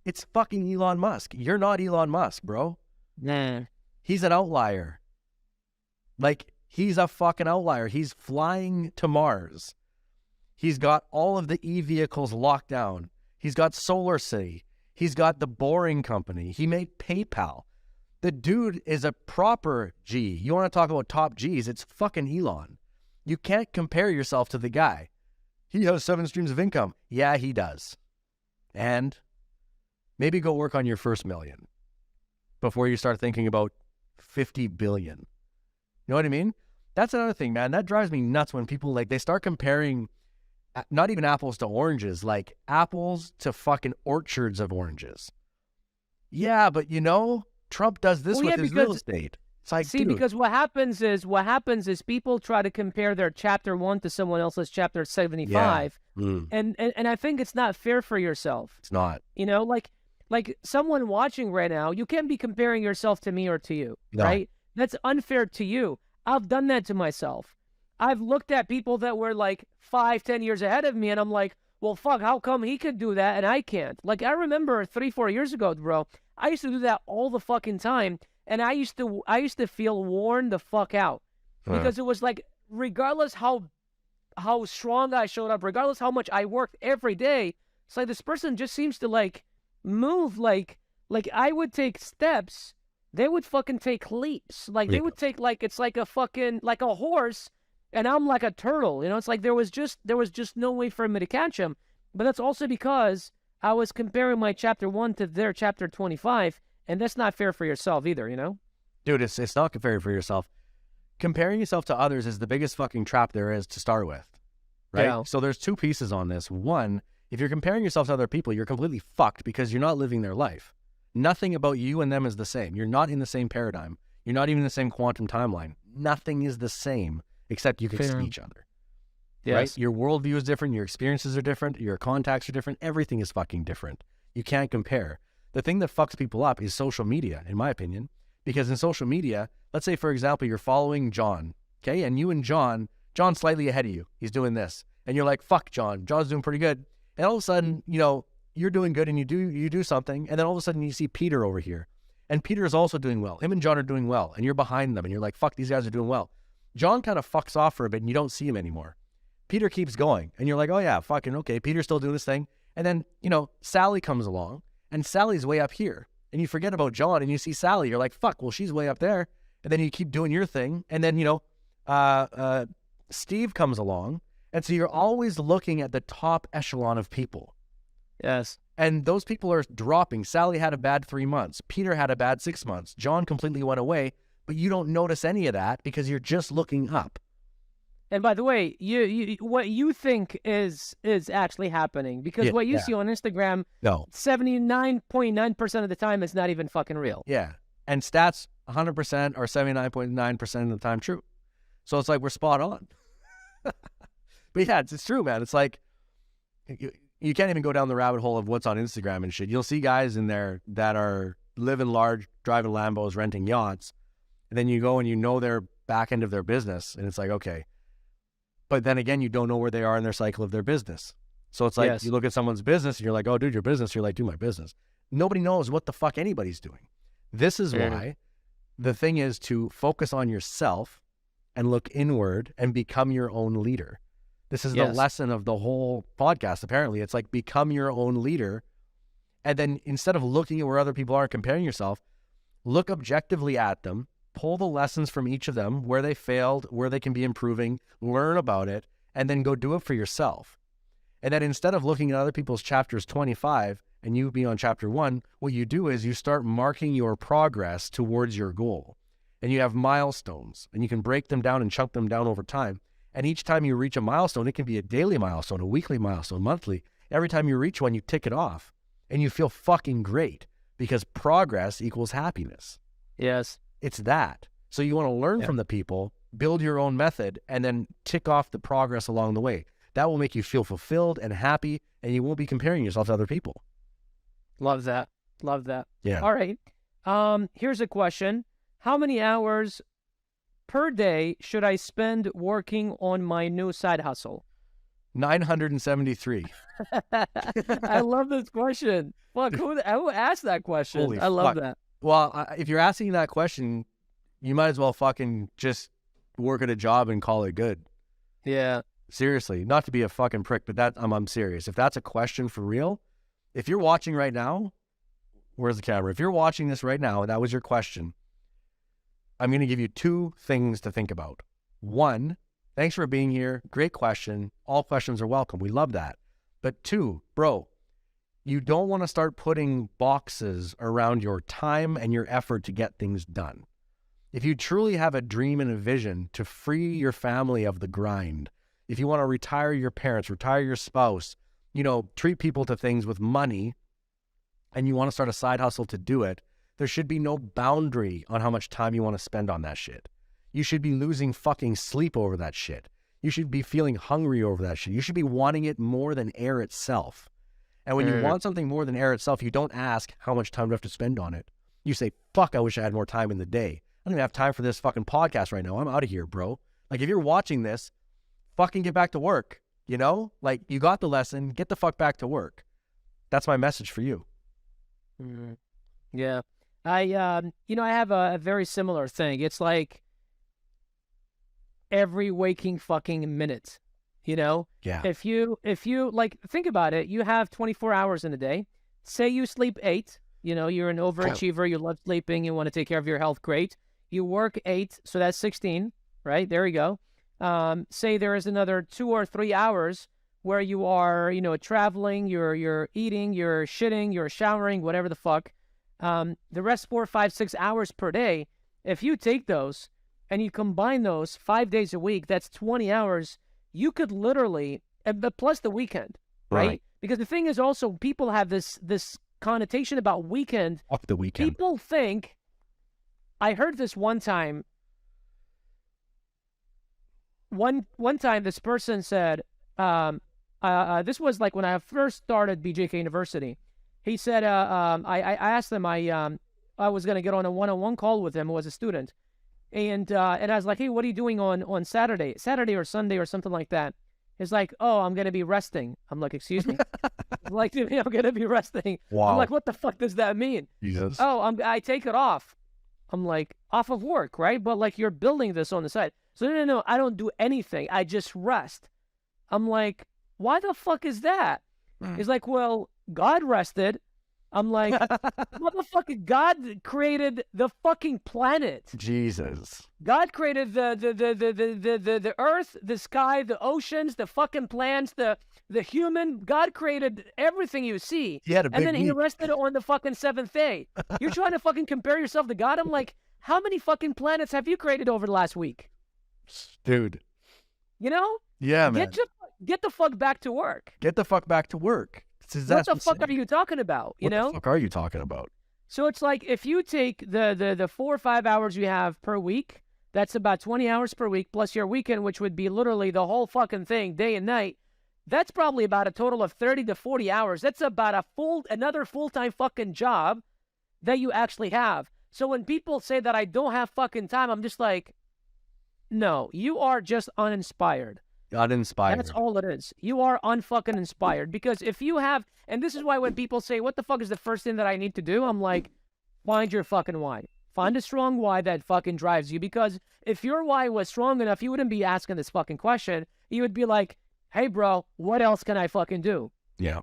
It's fucking Elon Musk. You're not Elon Musk, bro. Nah. He's an outlier. Like, he's a fucking outlier. He's flying to Mars. He's got all of the e-vehicles locked down. He's got Solar City. He's got the Boring Company. He made PayPal. The dude is a proper G. You want to talk about top Gs, it's fucking Elon. You can't compare yourself to the guy. He has 7 streams of income. Yeah, he does. And maybe go work on your first million before you start thinking about 50 billion. You know what I mean? That's another thing, man. That drives me nuts when people, like, they start comparing not even apples to oranges, like apples to fucking orchards of oranges. Yeah, but you know, Trump does this with his real estate. It's like, See, dude, because what happens is people try to compare their chapter 1 to someone else's chapter 75. And I think it's not fair for yourself. It's not. You know, like someone watching right now, you can't be comparing yourself to me or to you, No. right? That's unfair to you. I've done that to myself. I've looked at people that were like 5-10 years ahead of me, and I'm like, well, fuck, how come he could do that and I can't? Like, I remember 3-4 years ago, bro, I used to do that all the fucking time, and I used to feel worn the fuck out because it was like, regardless how strong I showed up, regardless how much I worked every day, it's like this person just seems to like move like I would take steps, they would fucking take leaps. Like they would take, like, it's like a fucking, like a horse, and I'm like a turtle. You know, it's like there was just no way for me to catch him. But that's also because I was comparing my chapter 1 to their chapter 25, and that's not fair for yourself either, you know? Dude, it's not fair for yourself. Comparing yourself to others is the biggest fucking trap there is to start with, right? Yeah. So there's two pieces on this. One, if you're comparing yourself to other people, you're completely fucked because you're not living their life. Nothing about you and them is the same. You're not in the same paradigm. You're not even in the same quantum timeline. Nothing is the same except you can see each other. Yes. Right? Your worldview is different. Your experiences are different. Your contacts are different. Everything is fucking different. You can't compare. The thing that fucks people up is social media, in my opinion, because in social media, let's say, for example, you're following John, okay? And you and John's slightly ahead of you. He's doing this. And you're like, fuck John. John's doing pretty good. And all of a sudden, you know, you're doing good and you do something. And then all of a sudden you see Peter over here. And Peter is also doing well. Him and John are doing well. And you're behind them. And you're like, fuck, these guys are doing well. John kind of fucks off for a bit and you don't see him anymore. Peter keeps going. And you're like, oh yeah, fucking okay. Peter's still doing this thing. And then, you know, Sally comes along. And Sally's way up here. And you forget about John and you see Sally. You're like, fuck, well, she's way up there. And then you keep doing your thing. And then, you know, Steve comes along. And so you're always looking at the top echelon of people. Yes. And those people are dropping. Sally had a bad 3 months. Peter had a bad 6 months. John completely went away. But you don't notice any of that because you're just looking up. And by the way, you what you think is actually happening, because what you see on Instagram, 79.9% of the time is not even fucking real. Yeah. And stats 100% or 79.9% of the time true. So it's like we're spot on. But yeah, it's true, man. It's like you can't even go down the rabbit hole of what's on Instagram and shit. You'll see guys in there that are living large, driving Lambos, renting yachts. And then you go and you know their back end of their business. And it's like, okay. But then again, you don't know where they are in their cycle of their business. So it's like you look at someone's business and you're like, oh, dude, your business. You're like, do my business. Nobody knows what the fuck anybody's doing. This is why the thing is to focus on yourself and look inward and become your own leader. This is the lesson of the whole podcast, apparently. It's like become your own leader. And then instead of looking at where other people are and comparing yourself, look objectively at them. Pull the lessons from each of them, where they failed, where they can be improving, learn about it, and then go do it for yourself. And then instead of looking at other people's chapters 25 and you be on chapter 1, what you do is you start marking your progress towards your goal. And you have milestones, and you can break them down and chunk them down over time. And each time you reach a milestone, it can be a daily milestone, a weekly milestone, monthly. Every time you reach one, you tick it off, and you feel fucking great because progress equals happiness. Yes. It's that. So you want to learn from the people, build your own method, and then tick off the progress along the way. That will make you feel fulfilled and happy, and you won't be comparing yourself to other people. Love that. Love that. Yeah. All right. Here's a question. How many hours per day should I spend working on my new side hustle? 973. I love this question. Fuck, who asked that question? Holy I love fuck. that. Well, if you're asking that question, you might as well fucking just work at a job and call it good. Yeah. Seriously, not to be a fucking prick, but that I'm serious. If that's a question for real, if you're watching right now, where's the camera? If you're watching this right now and that was your question, I'm going to give you two things to think about. One, thanks for being here. Great question. All questions are welcome. We love that. But two, bro, you don't want to start putting boxes around your time and your effort to get things done. If you truly have a dream and a vision to free your family of the grind, if you want to retire your parents, retire your spouse, treat people to things with money, and you want to start a side hustle to do it, There should be no boundary on how much time you want to spend on that shit. You should be losing fucking sleep over that shit. You should be feeling hungry over that shit. You should be wanting it more than air itself. And when you want something more than air itself, you don't ask how much time do I have to spend on it. You say, fuck, I wish I had more time in the day. I don't even have time for this fucking podcast right now. I'm out of here, bro. Like, if you're watching this, fucking get back to work, you know? Like, you got the lesson, get the fuck back to work. That's my message for you. Yeah. I have a very similar thing. It's like every waking fucking minute, you know? Yeah. If you like, think about it, you have 24 hours in a day. Say you sleep 8, you know, you're an overachiever, you love sleeping, you want to take care of your health, great. You work 8, so that's 16, right? There you go. Say there is another 2 or 3 hours where you are, you know, traveling, you're eating, you're shitting, you're showering, whatever the fuck. The rest 4, 5, 6 hours per day, if you take those and you combine those 5 days a week, that's 20 hours. You could literally, plus the weekend, right? Because the thing is also, people have this connotation about weekend. Fuck the weekend. People think, I heard this one time. One time, this person said, this was like when I first started BJK University. He said, I asked him, I was going to get on a one-on-one call with him who was a student. And I was like, hey, what are you doing on Saturday or Sunday or something like that? He's like, oh, I'm going to be resting. I'm like, excuse me? Like, I'm going to be resting. Wow. I'm like, what the fuck does that mean? Jesus. Oh, I take it off. I'm like, off of work, right? But like, you're building this on the side. So no, I don't do anything. I just rest. I'm like, why the fuck is that? He's like, well, God rested. I'm like, motherfucker, God created the fucking planet. Jesus. God created the earth, the sky, the oceans, the fucking plants, the human. God created everything you see. He had a big and then he week. rested on the fucking 7th day. You're trying to fucking compare yourself to God? I'm like, how many fucking planets have you created over the last week? Dude. You know? Yeah, man. Get the fuck back to work. Get the fuck back to work. What the fuck are you talking about? You know? What the fuck are you talking about? So it's like, if you take the 4 or 5 hours you have per week, that's about 20 hours per week, plus your weekend, which would be literally the whole fucking thing, day and night. That's probably about a total of 30 to 40 hours. That's about another full-time fucking job that you actually have. So when people say that I don't have fucking time, I'm just like, no, you are just uninspired. Uninspired. That's all it is. You are unfucking inspired. Because if you have, and this is why when people say, what the fuck is the first thing that I need to do? I'm like, find your fucking why. Find a strong why that fucking drives you. Because if your why was strong enough, you wouldn't be asking this fucking question. You would be like, hey, bro, what else can I fucking do? Yeah.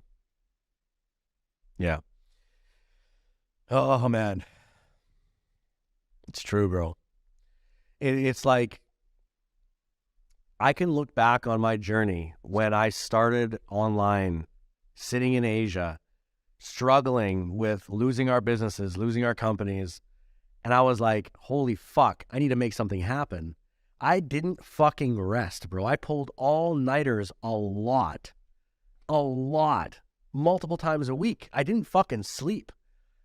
Yeah. Oh, man. It's true, bro. It's like, I can look back on my journey when I started online, sitting in Asia, struggling with losing our businesses, losing our companies. And I was like, holy fuck, I need to make something happen. I didn't fucking rest, bro. I pulled all-nighters a lot, multiple times a week. I didn't fucking sleep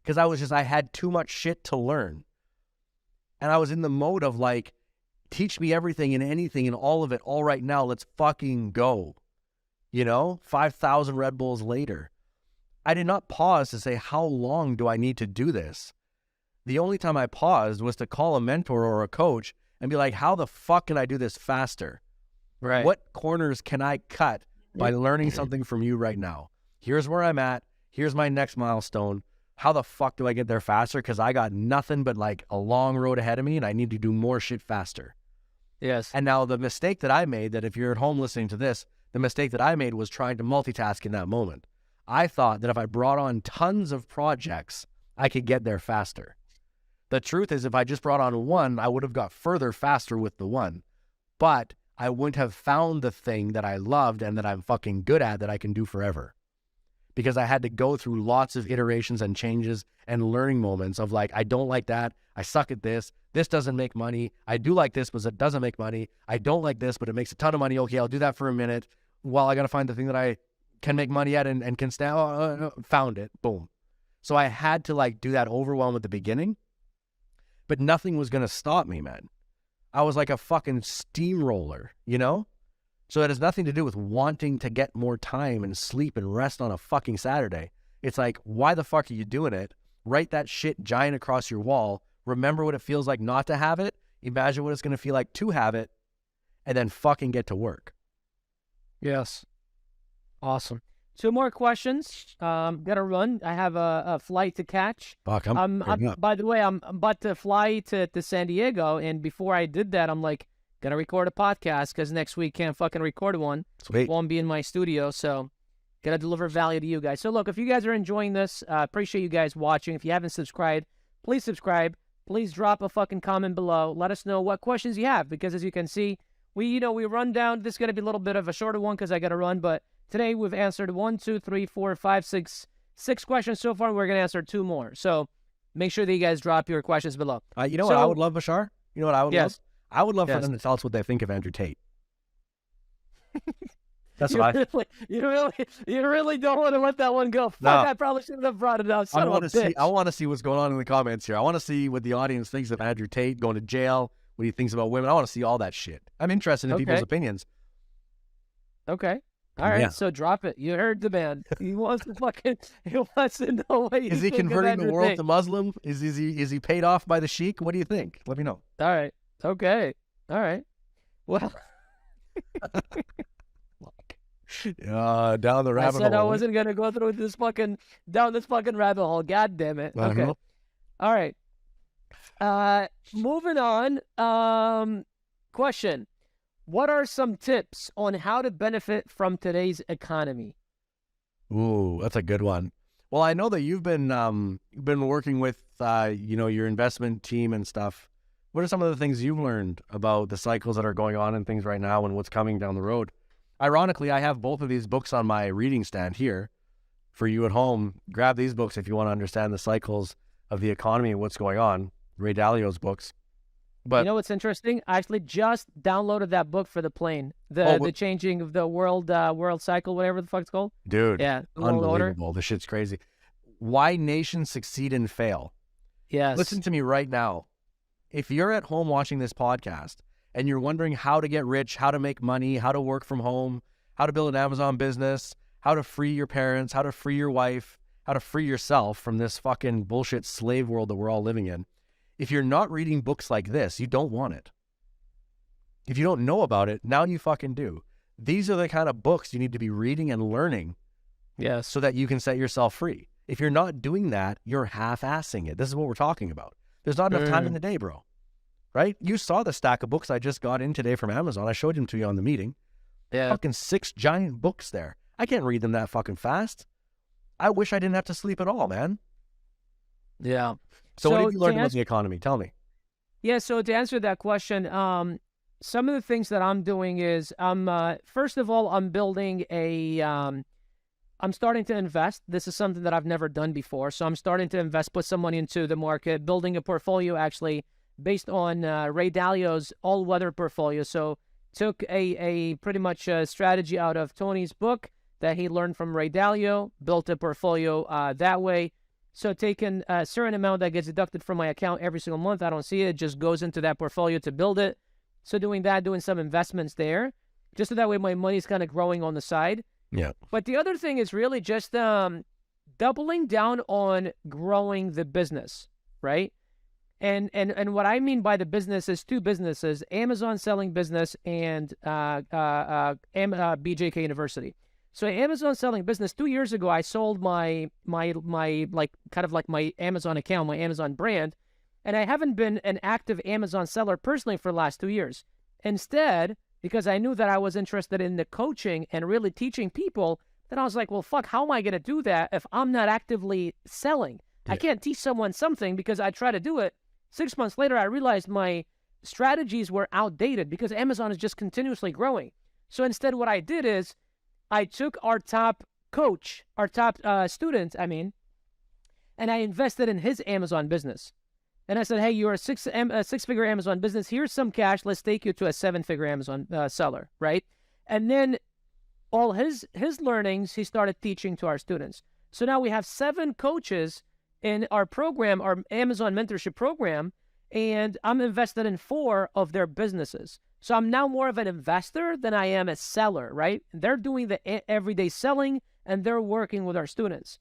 because I had too much shit to learn. And I was in the mode of like, teach me everything and anything and all of it all right now. Let's fucking go. You know, 5,000 Red Bulls later. I did not pause to say, how long do I need to do this? The only time I paused was to call a mentor or a coach and be like, how the fuck can I do this faster? Right. What corners can I cut by learning something from you right now? Here's where I'm at. Here's my next milestone. How the fuck do I get there faster? Because I got nothing but like a long road ahead of me and I need to do more shit faster. Yes. And now the mistake that I made, that if you're at home listening to this, the mistake that I made was trying to multitask in that moment. I thought that if I brought on tons of projects, I could get there faster. The truth is, if I just brought on one, I would have got further faster with the one. But I wouldn't have found the thing that I loved and that I'm fucking good at that I can do forever. Because I had to go through lots of iterations and changes and learning moments of like, I don't like that. I suck at this. This doesn't make money. I do like this, but it doesn't make money. I don't like this, but it makes a ton of money. Okay, I'll do that for a minute. Well, I got to find the thing that I can make money at and can stand. Found it. Boom. So I had to like do that overwhelm at the beginning, but nothing was going to stop me, man. I was like a fucking steamroller, you know? So it has nothing to do with wanting to get more time and sleep and rest on a fucking Saturday. It's like, why the fuck are you doing it? Write that shit giant across your wall. Remember what it feels like not to have it. Imagine what it's going to feel like to have it, and then fucking get to work. Yes. Awesome. 2 more questions. Gotta run. I have a flight to catch. Fuck, By the way, I'm about to fly to San Diego, and before I did that, I'm like, gonna record a podcast because next week can't fucking record one. Sweet. Won't be in my studio, so gotta deliver value to you guys. So look, if you guys are enjoying this, appreciate you guys watching. If you haven't subscribed, please subscribe. Please drop a fucking comment below. Let us know what questions you have, because as you can see, we run down. This is gonna be a little bit of a shorter one because I gotta run, but today we've answered 1, 2, 3, 4, 5, 6 questions so far. We're gonna answer 2 more. So make sure that you guys drop your questions below. You know what I would love, Bashar? You know what I would love? I would love for Yes. them to tell us what they think of Andrew Tate. That's you what you really don't want to let that one go. Fuck, No. I probably shouldn't have brought it up. Son of a bitch. I want to see what's going on in the comments here. I want to see what the audience thinks of Andrew Tate going to jail, what he thinks about women. I want to see all that shit. I'm interested in people's opinions. Okay. All right, Yeah. so drop it. You heard the man. He wants to know what you Is he think of converting the Andrew world Tate. to Muslim? Is he paid off by the sheik? What do you think? Let me know. All right. Okay. All right. Well, Down the I rabbit said hole. I wasn't gonna go through this down this fucking rabbit hole. God damn it. I Okay. know. All right. Moving on. Question. What are some tips on how to benefit from today's economy? Ooh, that's a good one. Well, I know that you've been working with your investment team and stuff. What are some of the things you've learned about the cycles that are going on and things right now and what's coming down the road? Ironically, I have both of these books on my reading stand here for you at home. Grab these books if you want to understand the cycles of the economy and what's going on. Ray Dalio's books. But you know what's interesting? I actually just downloaded that book for the plane. The changing of the world cycle, whatever the fuck it's called. dude, Yeah, the world order. unbelievable. This shit's crazy. Why nations succeed and fail. Yes. Listen to me right now. If you're at home watching this podcast and you're wondering how to get rich, how to make money, how to work from home, how to build an Amazon business, how to free your parents, how to free your wife, how to free yourself from this fucking bullshit slave world that we're all living in. If you're not reading books like this, you don't want it. If you don't know about it, now you fucking do. These are the kind of books you need to be reading and learning Yes. so that you can set yourself free. If you're not doing that, you're half-assing it. This is what we're talking about. There's not enough time in the day, bro. Right? You saw the stack of books I just got in today from Amazon. I showed them to you on the meeting. Yeah. Fucking 6 giant books there. I can't read them that fucking fast. I wish I didn't have to sleep at all, man. Yeah. So what have you learned about the economy? Tell me. Yeah, so to answer that question, some of the things that I'm doing is first of all, I'm building I'm starting to invest. This is something that I've never done before. So I'm starting to invest, put some money into the market, building a portfolio actually based on Ray Dalio's all-weather portfolio. So took a pretty much strategy out of Tony's book that he learned from Ray Dalio, built a portfolio that way. So taking a certain amount that gets deducted from my account every single month, I don't see it, it just goes into that portfolio to build it. So doing that, doing some investments there, just so that way my money's kind of growing on the side. Yeah. But the other thing is really just doubling down on growing the business, right? And what I mean by the business is 2 businesses, Amazon selling business and BJK University. So Amazon selling business, 2 years ago, I sold my like kind of like my Amazon account, my Amazon brand, and I haven't been an active Amazon seller personally for the last 2 years. Instead, because I knew that I was interested in the coaching and really teaching people, then I was like, well, fuck, how am I going to do that if I'm not actively selling? Yeah. I can't teach someone something because I try to do it. 6 months later, I realized my strategies were outdated because Amazon is just continuously growing. So instead, what I did is I took our top coach, our top student, and I invested in his Amazon business. And I said, hey, you're a six-figure Amazon business. Here's some cash. Let's take you to a 7-figure Amazon seller, right? And then all his learnings, he started teaching to our students. So now we have 7 coaches in our program, our Amazon mentorship program, and I'm invested in 4 of their businesses. So I'm now more of an investor than I am a seller, right? They're doing the everyday selling, and they're working with our students.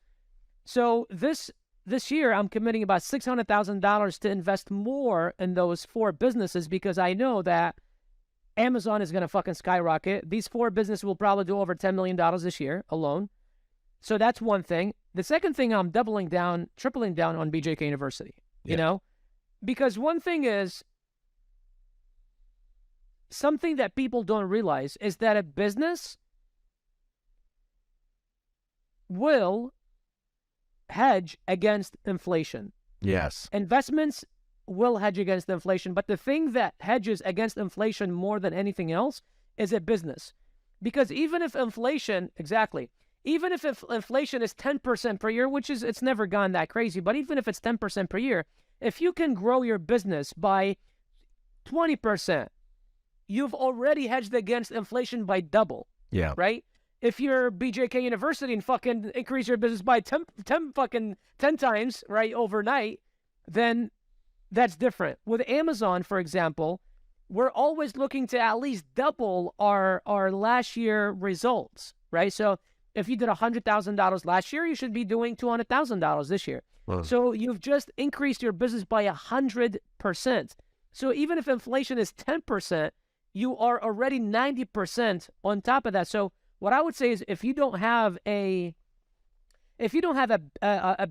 So this year, I'm committing about $600,000 to invest more in those 4 businesses because I know that Amazon is going to fucking skyrocket. These 4 businesses will probably do over $10 million this year alone. So that's one thing. The second thing, I'm tripling down on BJK University, you know? Because one thing is, something that people don't realize is that a business will hedge against inflation. Yes. Investments will hedge against inflation, but the thing that hedges against inflation more than anything else is a business. Because even if inflation, even if inflation is 10% per year, which is, it's never gone that crazy, but even if it's 10% per year, if you can grow your business by 20%, you've already hedged against inflation by double. Yeah. Right? If you're BJK University and fucking increase your business by 10 times, right, overnight, then that's different. With Amazon, for example, we're always looking to at least double our last year results, right? So if you did $100,000 last year, you should be doing $200,000 this year. Wow. So you've just increased your business by 100%. So even if inflation is 10%, you are already 90% on top of that. So what I would say is, if you don't have a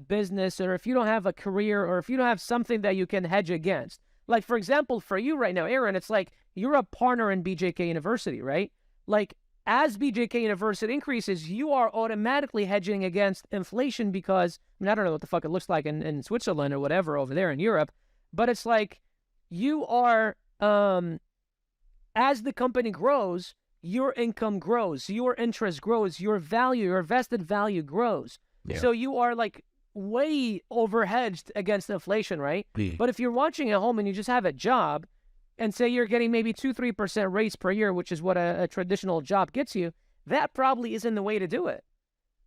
business, or if you don't have a career, or if you don't have something that you can hedge against, like for example, for you right now, Aaron, it's like you're a partner in BJK University, right? Like as BJK University increases, you are automatically hedging against inflation because, I mean, I don't know what the fuck it looks like in Switzerland or whatever over there in Europe, but it's like you are, as the company grows, your income grows, your interest grows, your value, your vested value grows. Yeah. So you are like way overhedged against inflation, right? But if you're watching at home and you just have a job, and say you're getting maybe 2-3% rates per year, which is what a traditional job gets you, that probably isn't the way to do it.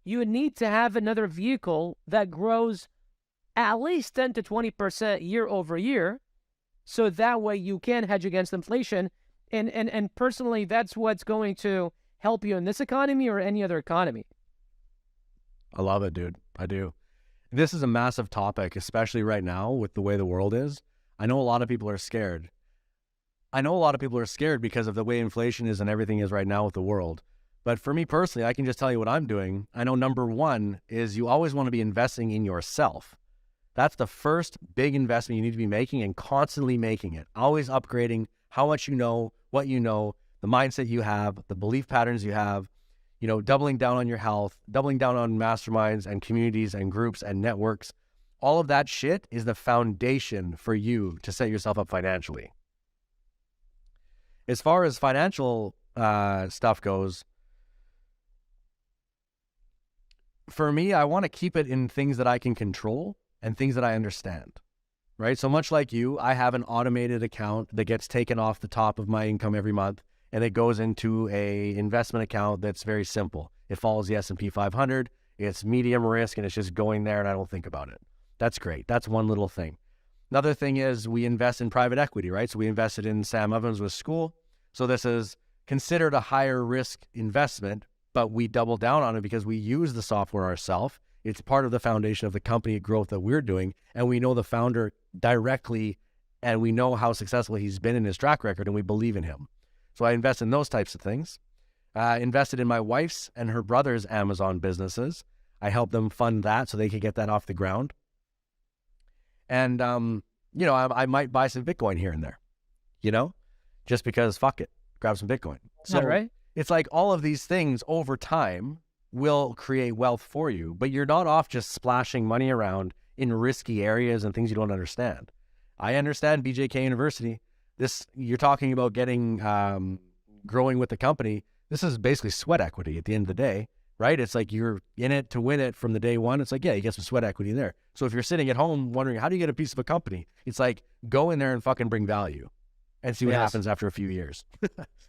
You would need to have another vehicle that grows at least 10 to 20% year over year, so that way you can hedge against inflation. And personally, that's what's going to help you in this economy or any other economy. I love it, dude. I do. This is a massive topic, especially right now with the way the world is. I know a lot of people are scared. Because of the way inflation is and everything is right now with the world. But for me personally, I can just tell you what I'm doing. I know number one is you always want to be investing in yourself. That's the first big investment you need to be making, and constantly making it. Always upgrading how much you know, what you know, the mindset you have, the belief patterns you have, you know, doubling down on your health, doubling down on masterminds and communities and groups and networks. All of that shit is the foundation for you to set yourself up financially. As far as financial stuff goes, for me, I want to keep it in things that I can control and things that I understand, right? So much like you, I have an automated account that gets taken off the top of my income every month, and it goes into a investment account that's very simple. It follows the S&P 500. It's medium risk, and it's just going there, and I don't think about it. That's great. That's one little thing. Another thing is we invest in private equity, right? So we invested in Sam Evans with school. So this is considered a higher risk investment, but we double down on it because we use the software ourselves. It's part of the foundation of the company growth that we're doing. And we know the founder directly, and we know how successful he's been in his track record, and we believe in him. So I invest in those types of things. Invested in my wife's and her brother's Amazon businesses. I helped them fund that so they could get that off the ground. And, you know, I might buy some Bitcoin here and there, you know, just because fuck it, grab some Bitcoin. So right. It's like all of these things over time will create wealth for you, but you're not off just splashing money around in risky areas and things you don't understand. I understand BJK University. This, you're talking about getting, growing with the company. This is basically sweat equity at the end of the day, right? It's like you're in it to win it from the day one. It's like, yeah, you get some sweat equity there. So if you're sitting at home wondering, how do you get a piece of a company? It's like, go in there and fucking bring value and see what happens after a few years,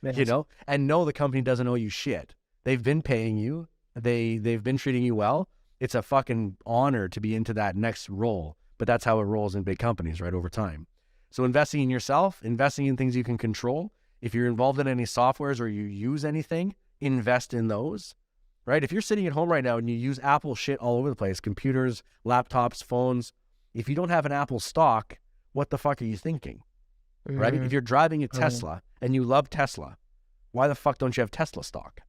you know, and know the company doesn't owe you shit. They've been paying you. They've been treating you well. it's a fucking honor to be into that next role. But that's how it rolls in big companies, right, over time. So investing in yourself, investing in things you can control. If you're involved in any softwares or you use anything, invest in those, right? If you're sitting at home right now and you use Apple shit all over the place, computers, laptops, phones, if you don't have an Apple stock, what the fuck are you thinking, right? If you're driving a Tesla and you love Tesla, why the fuck don't you have Tesla stock?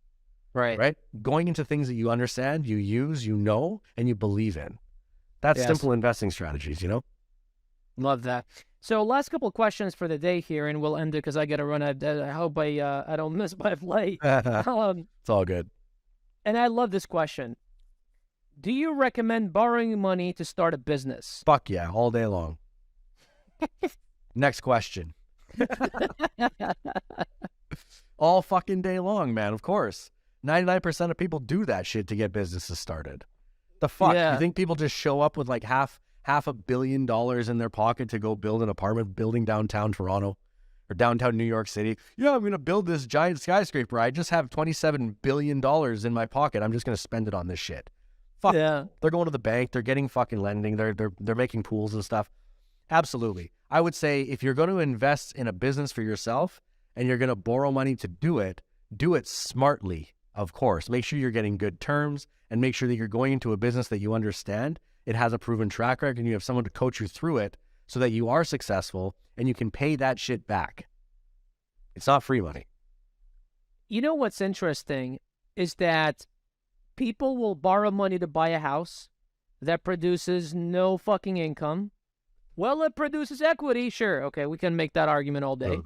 Right? Going into things that you understand, you use, you know, and you believe in. That's simple investing strategies, you know? Love that. So last couple of questions for the day here, and we'll end it because I got to run. I hope I don't miss my flight. It's all good. And I love this question. Do you recommend borrowing money to start a business? Fuck yeah, all day long. Next question. All fucking day long, man, of course. 99% of people do that shit to get businesses started. The fuck? Yeah. You think people just show up with like half $500 million in their pocket to go build an apartment building downtown Toronto or downtown New York City? Yeah, I'm going to build this giant skyscraper. I just have $27 billion in my pocket. I'm just going to spend it on this shit. Fuck. Yeah. They're going to the bank. They're getting fucking lending. They're making pools and stuff. Absolutely. I would say if you're going to invest in a business for yourself and you're going to borrow money to do it smartly, of course. Make sure you're getting good terms and make sure that you're going into a business that you understand. It has a proven track record and you have someone to coach you through it so that you are successful and you can pay that shit back. It's not free money. You know what's interesting is that people will borrow money to buy a house that produces no fucking income. Well, it produces equity. Sure. Okay. We can make that argument all day.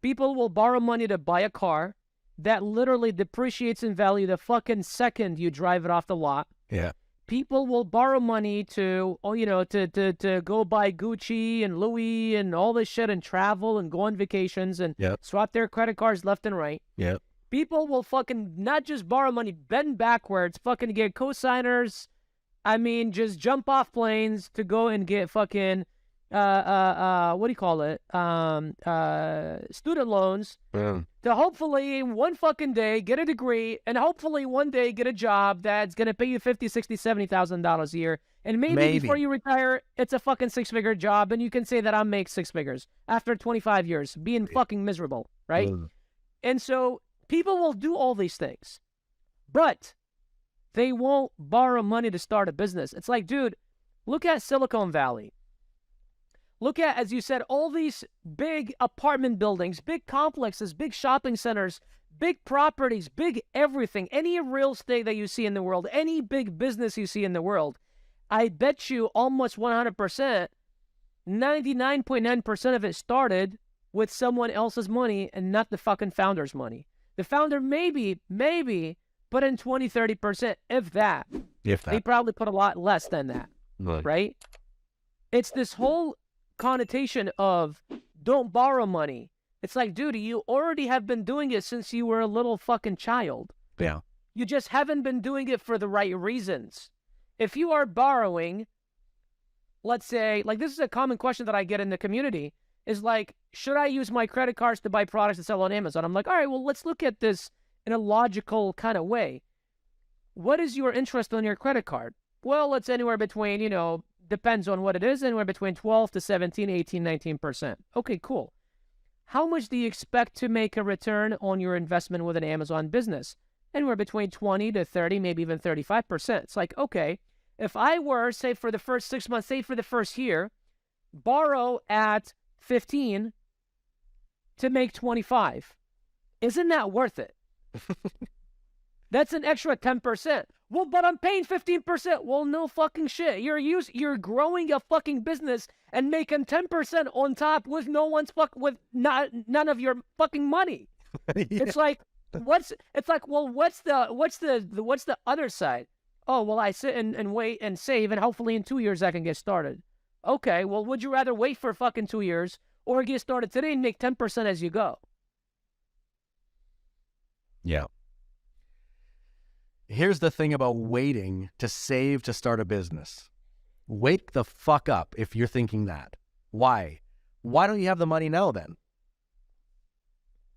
People will borrow money to buy a car that literally depreciates in value the fucking second you drive it off the lot. Yeah. People will borrow money to, to go buy Gucci and Louis and all this shit and travel and go on vacations and swap their credit cards left and right. Yeah. People will fucking not just borrow money, bend backwards, fucking get co-signers. I mean, just jump off planes to go and get fucking, what do you call it? Student loans to hopefully one fucking day get a degree and hopefully one day get a job that's going to pay you $50,000, $60,000, $70,000 a year. And maybe before you retire, it's a fucking six-figure job and you can say that I make six figures after 25 years being fucking miserable, right? And so people will do all these things, but they won't borrow money to start a business. It's like, dude, look at Silicon Valley. Look at, as you said, all these big apartment buildings, big complexes, big shopping centers, big properties, big everything. Any real estate that you see in the world, any big business you see in the world, I bet you almost 100%, 99.9% of it started with someone else's money and not the fucking founder's money. The founder maybe put in 20, 30%, if that. They probably put a lot less than that, right? It's this whole connotation of don't borrow money. It's like, dude, you already have been doing it since you were a little fucking child. Yeah. You just haven't been doing it for the right reasons. If you are borrowing, let's say, like this is a common question that I get in the community, is like, should I use my credit cards to buy products to sell on Amazon? I'm like, all right, well, let's look at this in a logical kind of way. What is your interest on your credit card? Well, it's anywhere between, depends on what it is, anywhere between 12 to 17, 18, 19%. Okay, cool. How much do you expect to make a return on your investment with an Amazon business? Anywhere between 20 to 30, maybe even 35%. It's like, okay, if I were, say for the first 6 months, say for the first year, borrow at 15 to make 25, isn't that worth it? That's an extra 10%. Well, but I'm paying 15%. Well, no fucking shit. You're growing a fucking business and making 10% on top with none of your fucking money. Yeah. It's like, what's the other side? Oh, well, I sit and wait and save and hopefully in 2 years I can get started. Okay, well, would you rather wait for fucking 2 years or get started today and make 10% as you go? Yeah. Here's the thing about waiting to save to start a business. Wake the fuck up if you're thinking that. Why? Why don't you have the money now then?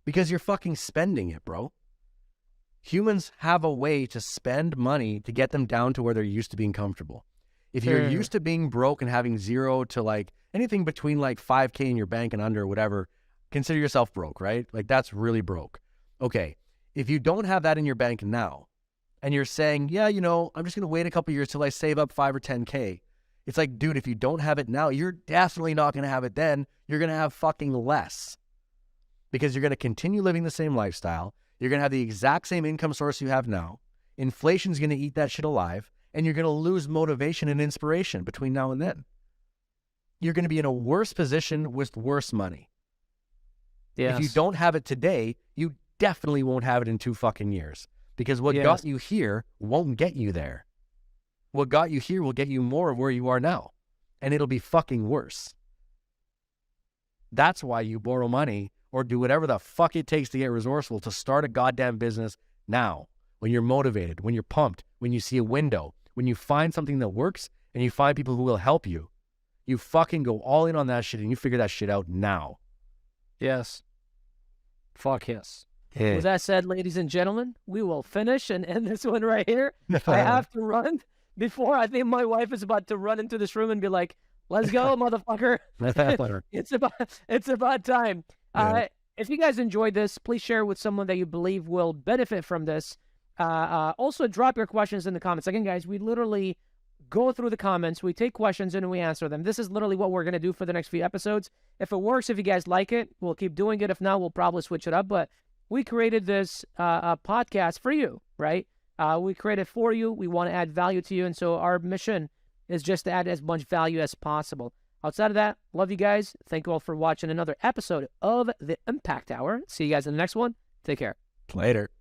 Because you're fucking spending it, bro. Humans have a way to spend money to get them down to where they're used to being comfortable. If you're used to being broke and having zero to like anything between like 5K in your bank and under or whatever, consider yourself broke, right? Like that's really broke. Okay. If you don't have that in your bank now and you're saying, yeah, you know, I'm just going to wait a couple years till I save up 5 or 10K. It's like, dude, if you don't have it now, you're definitely not going to have it then. You're going to have fucking less because you're going to continue living the same lifestyle. You're going to have the exact same income source you have now. Inflation's going to eat that shit alive. And you're going to lose motivation and inspiration between now and then. You're going to be in a worse position with worse money. Yes. If you don't have it today, you definitely won't have it in 2 fucking years. Because what got you here won't get you there. What got you here will get you more of where you are now. And it'll be fucking worse. That's why you borrow money or do whatever the fuck it takes to get resourceful to start a goddamn business now. When you're motivated, when you're pumped, when you see a window, when you find something that works and you find people who will help you, you fucking go all in on that shit and you figure that shit out now. Yes. Fuck yes. Yeah. With that said, ladies and gentlemen, we will finish and end this one right here. I have to run before I think my wife is about to run into this room and be like, let's go, motherfucker. It's about time. Yeah. If you guys enjoyed this, please share it with someone that you believe will benefit from this. Also, drop your questions in the comments. Again, guys, we literally go through the comments, we take questions, and we answer them. This is literally what we're going to do for the next few episodes. If it works, if you guys like it, we'll keep doing it. If not, we'll probably switch it up. But we created this podcast for you, right? We created for you. We want to add value to you. And so our mission is just to add as much value as possible. Outside of that, love you guys. Thank you all for watching another episode of The Impact Hour. See you guys in the next one. Take care. Later.